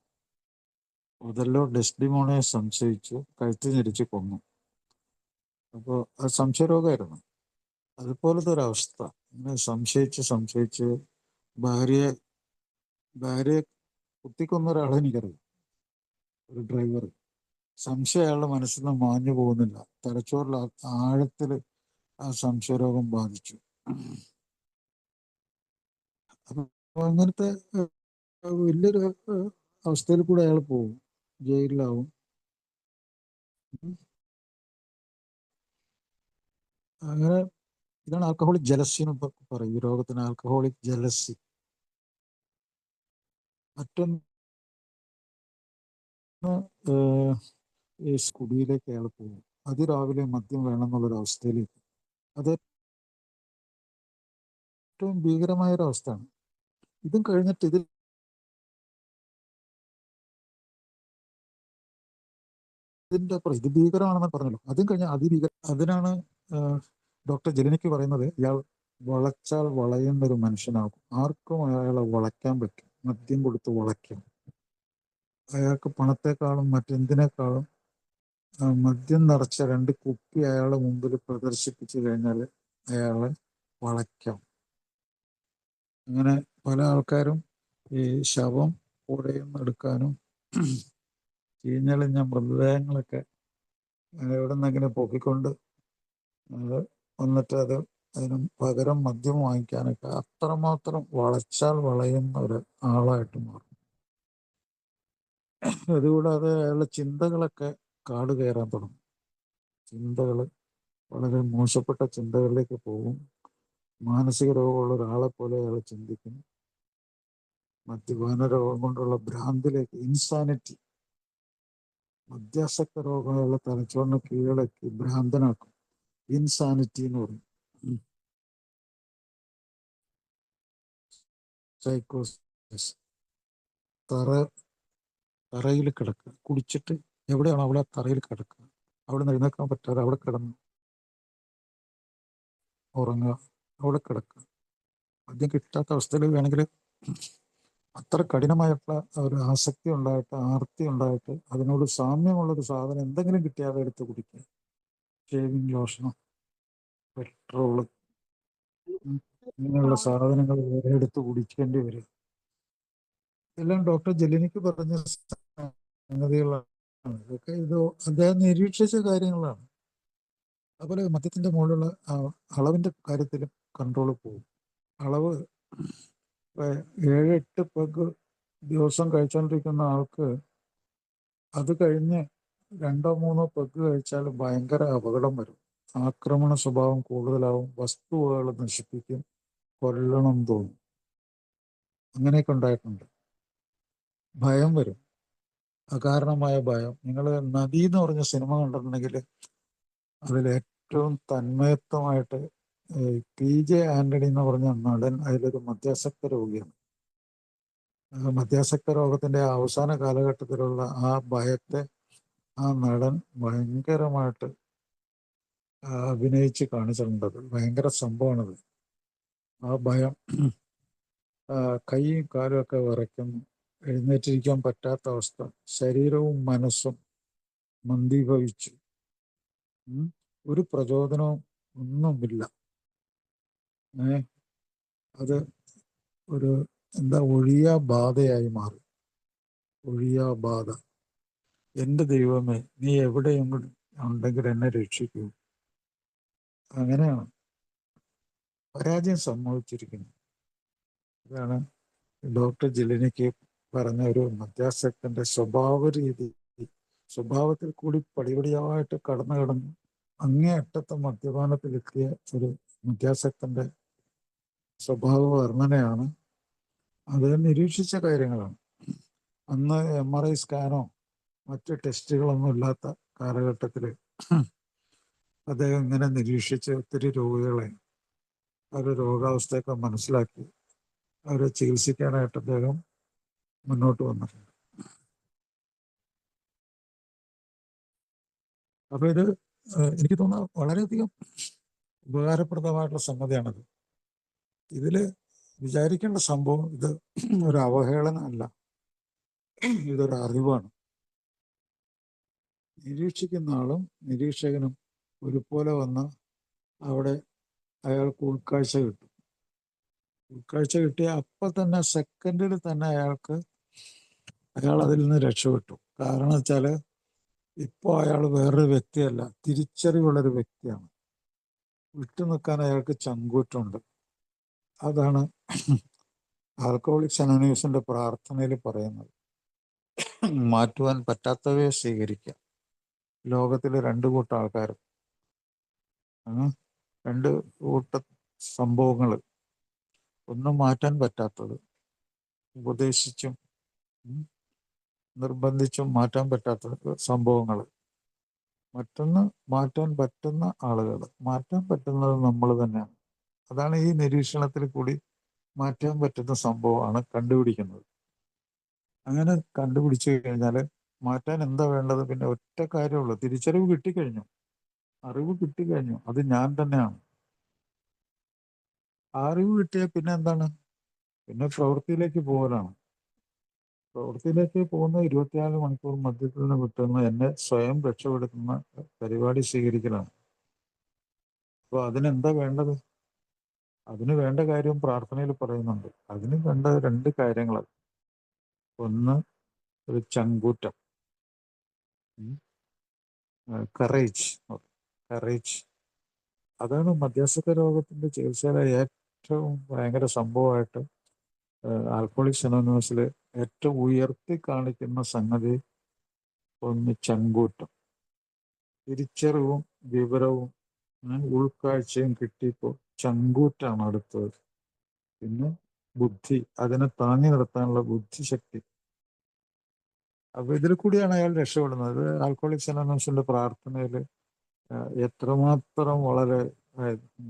ഒതല്ലോ ഡെസ്ഡിമോണയെ സംശയിച്ചു കഴുത്ത് ഞെരിച്ച് കൊന്നു. അപ്പോൾ അത് സംശയരോഗമായിരുന്നു. അതുപോലത്തെ ഒരവസ്ഥ. ഇങ്ങനെ സംശയിച്ച് ഭാര്യയെ കുത്തിക്കൊന്ന ഒരാളെ എനിക്കറിയാം, ഒരു ഡ്രൈവർ. സംശയം അയാളുടെ മനസ്സിൽ നിന്ന് മാഞ്ഞു പോകുന്നില്ല. തലച്ചോറിൽ ആഴത്തിൽ ആ സംശയരോഗം ബാധിച്ചു. അപ്പൊ അങ്ങനത്തെ വലിയൊരു അവസ്ഥയിൽ കൂടെ അയാൾ പോകും, ജയിലിലാവും. അങ്ങനെ ഇതാണ് ആൽക്കഹോളിക് ജലസി എന്ന് പറയും. ഈ രോഗത്തിന് ആൽക്കഹോളിക് ജലസി. മറ്റൊന്ന് ഈ കുടിയിലേക്ക് അയാൾ പോകും. അതിരാവിലെ മദ്യം വേണമെന്നുള്ളൊരു അവസ്ഥയിലേക്ക്. അത് ഏറ്റവും ഭീകരമായ ഒരു അവസ്ഥയാണ്. ഇതും കഴിഞ്ഞിട്ട് ഇത് ഭീകരമാണെന്ന് പറഞ്ഞല്ലോ. അതും കഴിഞ്ഞ അതിനാണ് ഡോക്ടർ ജെലിനിക്ക് പറയുന്നത് ഇയാൾ വളച്ചാൽ വളയുന്ന ഒരു മനുഷ്യനാകും. ആർക്കും അയാളെ വളയ്ക്കാൻ പറ്റും. മദ്യം കൊടുത്ത് വളയ്ക്കാം. അയാൾക്ക് പണത്തെക്കാളും മറ്റെന്തിനേക്കാളും മദ്യം നിറച്ച 2 കുപ്പി അയാളെ മുമ്പിൽ പ്രദർശിപ്പിച്ചു കഴിഞ്ഞാൽ അയാളെ വളയ്ക്കാം. അങ്ങനെ പല ആൾക്കാരും ഈ ശവം പുഴയിൽ നിന്ന് എടുക്കാനും ചീഞ്ഞളിഞ്ഞ മൃതദേഹങ്ങളൊക്കെ എവിടെ നിന്നെങ്ങനെ പൊക്കിക്കൊണ്ട് വന്നിട്ട് അതിന് പകരം മദ്യം വാങ്ങിക്കാനൊക്കെ അത്രമാത്രം വളച്ചാൽ വളയുന്ന ഒരു ആളായിട്ട് മാറും. അതുകൂടാതെ അയാളുടെ ചിന്തകളൊക്കെ കാട് കയറാൻ തുടങ്ങും. ചിന്തകൾ വളരെ മോശപ്പെട്ട ചിന്തകളിലേക്ക് പോകും. മാനസിക രോഗമുള്ള ഒരാളെ പോലെ അയാൾ ചിന്തിക്കും. മദ്യപാന രോഗം കൊണ്ടുള്ള ഭ്രാന്തിലേക്ക്, ഇൻസാനിറ്റി, മദ്യാസക്ത രോഗമുള്ള തലച്ചോറിനെ കീഴടക്കി ഭ്രാന്തനാക്കും. ഇൻസാനിറ്റി എന്ന് പറയും. സൈക്കോസിസ്. തറയിൽ കിടക്കുക, കുടിച്ചിട്ട് എവിടെയാണോ അവിടെ തറയിൽ കിടക്കുക, അവിടെ നിന്ന് എഴുന്നേക്കാൻ പറ്റാതെ അവിടെ കിടന്ന് ഉറങ്ങുക, അവിടെ കിടക്കുക. മദ്യം കിട്ടാത്ത അവസ്ഥയിൽ വേണമെങ്കിൽ അത്ര കഠിനമായിട്ടുള്ള ഒരു ആസക്തി ഉണ്ടായിട്ട്, ആർത്തി ഉണ്ടായിട്ട് അതിനോട് സാമ്യമുള്ളൊരു സാധനം എന്തെങ്കിലും കിട്ടിയാൽ എടുത്ത് കുടിക്കുക. ഷേവിങ് ലോഷനോ പെട്രോള് ഇങ്ങനെയുള്ള സാധനങ്ങൾ വേറെ എടുത്ത് കുടിക്കേണ്ടി വരും. എല്ലാം ഡോക്ടർ ജെലിനിക്ക് പറഞ്ഞ സംഗതികളാണ്. ഇതൊക്കെ അദ്ദേഹം നിരീക്ഷിച്ച കാര്യങ്ങളാണ്. അതുപോലെ മദ്യത്തിന്റെ മുകളിലുള്ള അളവിന്റെ കാര്യത്തിലും കൺട്രോൾ പോകും. അളവ് 7-8 പെഗ് ദിവസം കഴിച്ചുകൊണ്ടിരിക്കുന്ന ആൾക്ക് അത് കഴിഞ്ഞ് 2-3 പെഗ് കഴിച്ചാൽ ഭയങ്കര അപകടം വരും. ആക്രമണ സ്വഭാവം കൂടുതലാവും. വസ്തുവകൾ നശിപ്പിക്കും. കൊല്ലണം തോന്നും. അങ്ങനെയൊക്കെ ഉണ്ടായിട്ടുണ്ട്. ഭയം വരും, അകാരണമായ ഭയം. നിങ്ങൾ നദി എന്ന് പറഞ്ഞ സിനിമ കണ്ടിട്ടുണ്ടെങ്കിൽ അതിൽ ഏറ്റവും തന്മയത്വമായിട്ട് PJ ആന്റണി എന്ന് പറഞ്ഞ നടൻ അതിലൊരു മദ്യാസക്ത രോഗിയാണ്. മദ്യാസക്ത രോഗത്തിന്റെ അവസാന കാലഘട്ടത്തിലുള്ള ആ ഭയത്തെ ആ നടൻ ഭയങ്കരമായിട്ട് അഭിനയിച്ച് കാണിച്ചിട്ടുണ്ട്. ഭയങ്കര സംഭവമാണത്. ആ ഭയം, കൈയും കാലും ഒക്കെ വിറയ്ക്കുന്നു, എഴുന്നേറ്റിരിക്കാൻ പറ്റാത്ത അവസ്ഥ, ശരീരവും മനസ്സും മന്ദീഭവിച്ചു, ഒരു പ്രചോദനവും ഒന്നുമില്ല. അത് ഒരു ഒഴിയാ ബാധയായി മാറി. ഒഴിയാ ബാധ. എൻ്റെ ദൈവമേ, നീ എവിടെയെങ്കിലും ഉണ്ടെങ്കിൽ എന്നെ രക്ഷിക്കൂ. അങ്ങനെയാണ് പരാജയം സംഭവിച്ചിരിക്കുന്നു. ഇതാണ് ഡോക്ടർ ജെലിനിക്ക് പറഞ്ഞ ഒരു മദ്യാസക്തന്റെ സ്വഭാവത്തിൽ കൂടി പടിപടിയായിട്ട് കടന്നു അങ്ങേയറ്റത്തെ മദ്യപാനത്തിലെത്തിയ ഒരു മദ്യാസക്തന്റെ സ്വഭാവ വർണ്ണനയാണ്. അത് നിരീക്ഷിച്ച കാര്യങ്ങളാണ്. അന്ന് MRI സ്കാനോ മറ്റ് ടെസ്റ്റുകളൊന്നും ഇല്ലാത്ത കാലഘട്ടത്തിൽ അദ്ദേഹം ഇങ്ങനെ നിരീക്ഷിച്ച് ഒത്തിരി രോഗികളെ അവരുടെ രോഗാവസ്ഥയൊക്കെ മനസ്സിലാക്കി അവരെ ചികിത്സിക്കാനായിട്ട് അദ്ദേഹം മുന്നോട്ട് വന്നിട്ടുണ്ട്. അപ്പൊ ഇത് എനിക്ക് തോന്നുന്നു വളരെയധികം ഉപകാരപ്രദമായിട്ടുള്ള സംഗതിയാണത്. ഇതില് വിചാരിക്കേണ്ട സംഭവം ഇത് ഒരു അവഹേളന അല്ല, ഇതൊരു അറിവാണ്. നിരീക്ഷിക്കുന്ന ആളും നിരീക്ഷകനും ഒരുപോലെ വന്ന് അവിടെ അയാൾക്ക് ഉൾക്കാഴ്ച കിട്ടും. ഉൾക്കാഴ്ച കിട്ടിയ അപ്പം തന്നെ സെക്കൻഡിൽ തന്നെ അയാൾ അതിൽ നിന്ന് രക്ഷപ്പെട്ടു. കാരണം വെച്ചാൽ ഇപ്പോൾ അയാൾ വേറൊരു വ്യക്തിയല്ല, തിരിച്ചറിവുള്ളൊരു വ്യക്തിയാണ്. വിട്ടു നിൽക്കാൻ അയാൾക്ക് ചങ്കൂറ്റുണ്ട്. അതാണ് ആൽക്കഹോളിക്സ് അനോണിമസിന്റെ പ്രാർത്ഥനയിൽ പറയുന്നത്. മാറ്റുവാൻ പറ്റാത്തവയെ സ്വീകരിക്കുക. ലോകത്തിലെ 2 കൂട്ടം ആൾക്കാർ, രണ്ട് കൂട്ട സംഭവങ്ങൾ. ഒന്നും മാറ്റാൻ പറ്റാത്തത്, ഉപദേശിച്ചും നിർബന്ധിച്ചും മാറ്റാൻ പറ്റാത്ത സംഭവങ്ങൾ. മറ്റൊന്ന് മാറ്റാൻ പറ്റുന്ന ആളുകൾ. മാറ്റാൻ പറ്റുന്നത് നമ്മൾ തന്നെയാണ്. അതാണ് ഈ നിരീക്ഷണത്തിൽ കൂടി മാറ്റാൻ പറ്റുന്ന സംഭവമാണ് കണ്ടുപിടിക്കുന്നത്. അങ്ങനെ കണ്ടുപിടിച്ചു കഴിഞ്ഞാൽ മാറ്റാൻ എന്താ വേണ്ടത്? പിന്നെ ഒറ്റ കാര്യമുള്ളൂ. തിരിച്ചറിവ് കിട്ടിക്കഴിഞ്ഞു, അറിവ് കിട്ടിക്കഴിഞ്ഞു, അത് ഞാൻ തന്നെയാണ്. അറിവ് കിട്ടിയാൽ പിന്നെ എന്താണ്? പിന്നെ പ്രവൃത്തിയിലേക്ക് പോകലാണ്. പ്രവൃത്തിയിലേക്ക് പോകുന്ന 24 മണിക്കൂർ മധ്യത്തിൽ നിന്ന് കിട്ടുന്ന എന്നെ സ്വയം രക്ഷപ്പെടുത്തുന്ന പരിപാടി സ്വീകരിക്കലാണ്. അപ്പോൾ അതിനെന്താ വേണ്ടത്? അതിന് വേണ്ട കാര്യം പ്രാർത്ഥനയിൽ പറയുന്നുണ്ട്. അതിന് വേണ്ട 2 കാര്യങ്ങൾ. ഒന്ന് ഒരു ചങ്കൂറ്റം, കറേജ്. കറേജ് അതാണ് മധ്യസ്ഥ രോഗത്തിന്റെ ചികിത്സയിലെ ഏറ്റവും ഭയങ്കര സംഭവമായിട്ട് ആൽക്കോളിക്സ് അനോണിമസിൽ ഏറ്റവും ഉയർത്തി കാണിക്കുന്ന സംഗതി. ഒന്ന് ചങ്കൂറ്റം, തിരിച്ചറിവും വിവരവും ഉൾക്കാഴ്ചയും കിട്ടിയപ്പോൾ ചങ്കൂറ്റാണ് അടുത്തത്. പിന്നെ ബുദ്ധി, അതിനെ താങ്ങി നിർത്താനുള്ള ബുദ്ധിശക്തി. അപ്പൊ ഇതിൽ കൂടിയാണ് അയാൾ രക്ഷപ്പെടുന്നത്. ആൽക്കോളിക്സ് അനോണിമസിന്റെ പ്രാർത്ഥനയിൽ എത്രമാത്രം വളരെ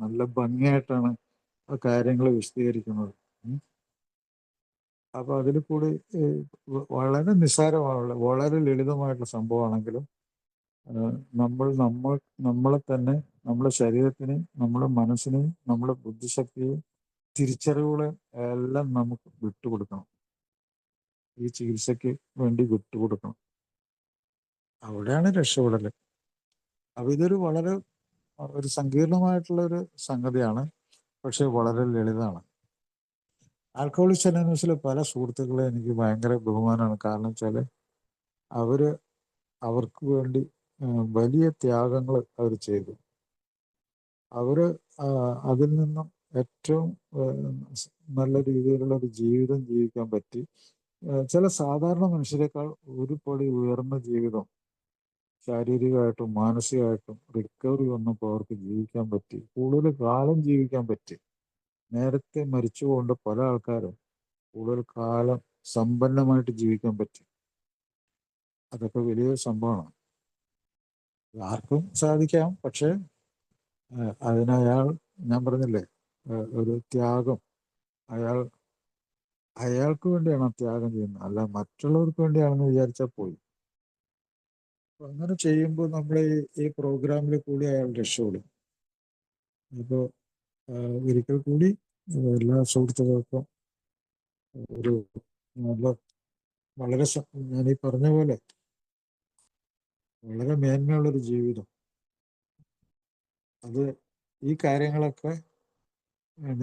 നല്ല ഭംഗിയായിട്ടാണ് കാര്യങ്ങൾ വിശദീകരിക്കുന്നത്. അപ്പൊ അതിൽ കൂടി വളരെ നിസ്സാരമായുള്ള, വളരെ ലളിതമായിട്ടുള്ള സംഭവമാണെങ്കിലും നമ്മളെ തന്നെ, നമ്മുടെ ശരീരത്തിനെയും നമ്മുടെ മനസ്സിനെയും നമ്മുടെ ബുദ്ധിശക്തിയെയും തിരിച്ചറിവുകളെ എല്ലാം നമുക്ക് വിട്ടുകൊടുക്കണം. ഈ ചികിത്സയ്ക്ക് വേണ്ടി വിട്ടുകൊടുക്കണം. അവിടെയാണ് രക്ഷപ്പെടൽ. അപ്പൊ ഇതൊരു വളരെ ഒരു സങ്കീർണമായിട്ടുള്ള ഒരു സംഗതിയാണ്, പക്ഷെ വളരെ ലളിതമാണ്. ആൽക്കഹോളിക്സ് അനോണിമസിലെ പല സുഹൃത്തുക്കളെ എനിക്ക് ഭയങ്കര ബഹുമാനമാണ്. കാരണം വെച്ചാൽ അവർക്ക് വേണ്ടി വലിയ ത്യാഗങ്ങൾ അവർ ചെയ്തു. അതിൽ നിന്നും ഏറ്റവും നല്ല രീതിയിലുള്ള ഒരു ജീവിതം ജീവിക്കാൻ പറ്റി. ചില സാധാരണ മനുഷ്യരെക്കാൾ ഒരു പടി ഉയർന്ന ജീവിതം ശാരീരികമായിട്ടും മാനസികമായിട്ടും റിക്കവറി വന്നപ്പോൾ അവർക്ക് ജീവിക്കാൻ പറ്റി. കൂടുതൽ കാലം ജീവിക്കാൻ പറ്റി. നേരത്തെ മരിച്ചുകൊണ്ട് പല ആൾക്കാരും കൂടുതൽ കാലം സമ്പന്നമായിട്ട് ജീവിക്കാൻ പറ്റി. അതൊക്കെ വലിയൊരു സംഭവമാണ്. ആർക്കും സാധിക്കാം. പക്ഷെ അതിനയാൾ, ഞാൻ പറഞ്ഞില്ലേ, ഒരു ത്യാഗം. അയാൾക്ക് വേണ്ടിയാണ് ആ ത്യാഗം ചെയ്യുന്നത്, അല്ല മറ്റുള്ളവർക്ക് വേണ്ടിയാണെന്ന് വിചാരിച്ചാൽ പോയി. അപ്പൊ അങ്ങനെ ചെയ്യുമ്പോൾ നമ്മൾ ഈ പ്രോഗ്രാമിൽ കൂടി അയാൾ രക്ഷപ്പെടും. അപ്പോൾ ഒരിക്കൽ കൂടി എല്ലാ സുഹൃത്തുക്കൾക്കും ഒരു നല്ല, വളരെ ഞാൻ ഈ പറഞ്ഞ പോലെ വളരെ മേന്മയുള്ളൊരു ജീവിതം. അത് ഈ കാര്യങ്ങളൊക്കെ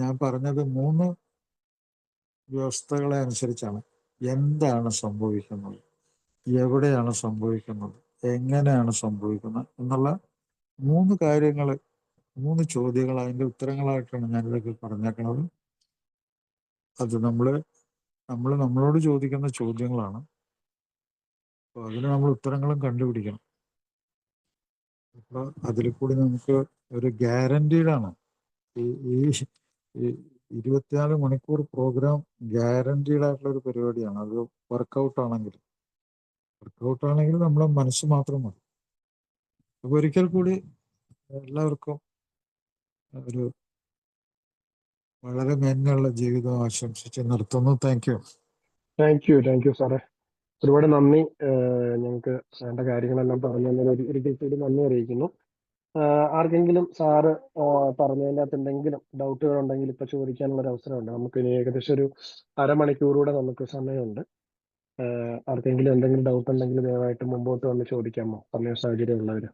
ഞാൻ പറഞ്ഞത് 3 വ്യവസ്ഥകളെ അനുസരിച്ചാണ്. എന്താണ് സംഭവിക്കുന്നത്, എവിടെയാണ് സംഭവിക്കുന്നത്, എങ്ങനെയാണ് സംഭവിക്കുന്നത് എന്നുള്ള 3 കാര്യങ്ങൾ, 3 ചോദ്യങ്ങൾ, അതിൻ്റെ ഉത്തരങ്ങളായിട്ടാണ് ഞാനിതൊക്കെ പറഞ്ഞേക്കുന്നത്. അത് നമ്മളോട് ചോദിക്കുന്ന ചോദ്യങ്ങളാണ്. അപ്പോൾ അതിന് നമ്മൾ ഉത്തരങ്ങളും കണ്ടുപിടിക്കണം. അപ്പോൾ അതിൽ കൂടി നമുക്ക് ഒരു ഗ്യാരണ്ടീഡാണ് ഈ 24 മണിക്കൂർ പ്രോഗ്രാം. ഗ്യാരണ്ടീഡ് ആയിട്ടുള്ള ഒരു പരിപാടിയാണ്. അത് വർക്കൗട്ട് ആണെങ്കിൽ നമ്മളെ മനസ്സ് മാത്രം മതി. അപ്പൊ ഒരിക്കൽ കൂടി എല്ലാവർക്കും ഒരു വളരെ മേന്മയുള്ള ജീവിതം ആശംസിച്ച് നിർത്തുന്നു. Thank you. താങ്ക് യു സാറേ. ഒരുപാട് നന്ദി. ഞങ്ങൾക്ക് വേണ്ട കാര്യങ്ങളെല്ലാം പറഞ്ഞു തന്നതിന് ഒരിക്കൽ കൂടി നന്ദി അറിയിക്കുന്നു. ആർക്കെങ്കിലും സാറ് പറഞ്ഞതിൻ്റെ അകത്ത് എന്തെങ്കിലും ഡൗട്ടുകൾ ഉണ്ടെങ്കിൽ ഇപ്പൊ ചോദിക്കാനുള്ള ഒരു അവസരമുണ്ട്. നമുക്ക് ഇനി ഏകദേശം ഒരു അരമണിക്കൂറൂടെ നമുക്ക് സമയമുണ്ട്. ആർക്കെങ്കിലും എന്തെങ്കിലും ഡൗട്ട് ഉണ്ടെങ്കിൽ ദയവായിട്ട് മുമ്പോട്ട് വന്ന് ചോദിക്കാമോ, സമയ സാഹചര്യം ഉള്ളവര്?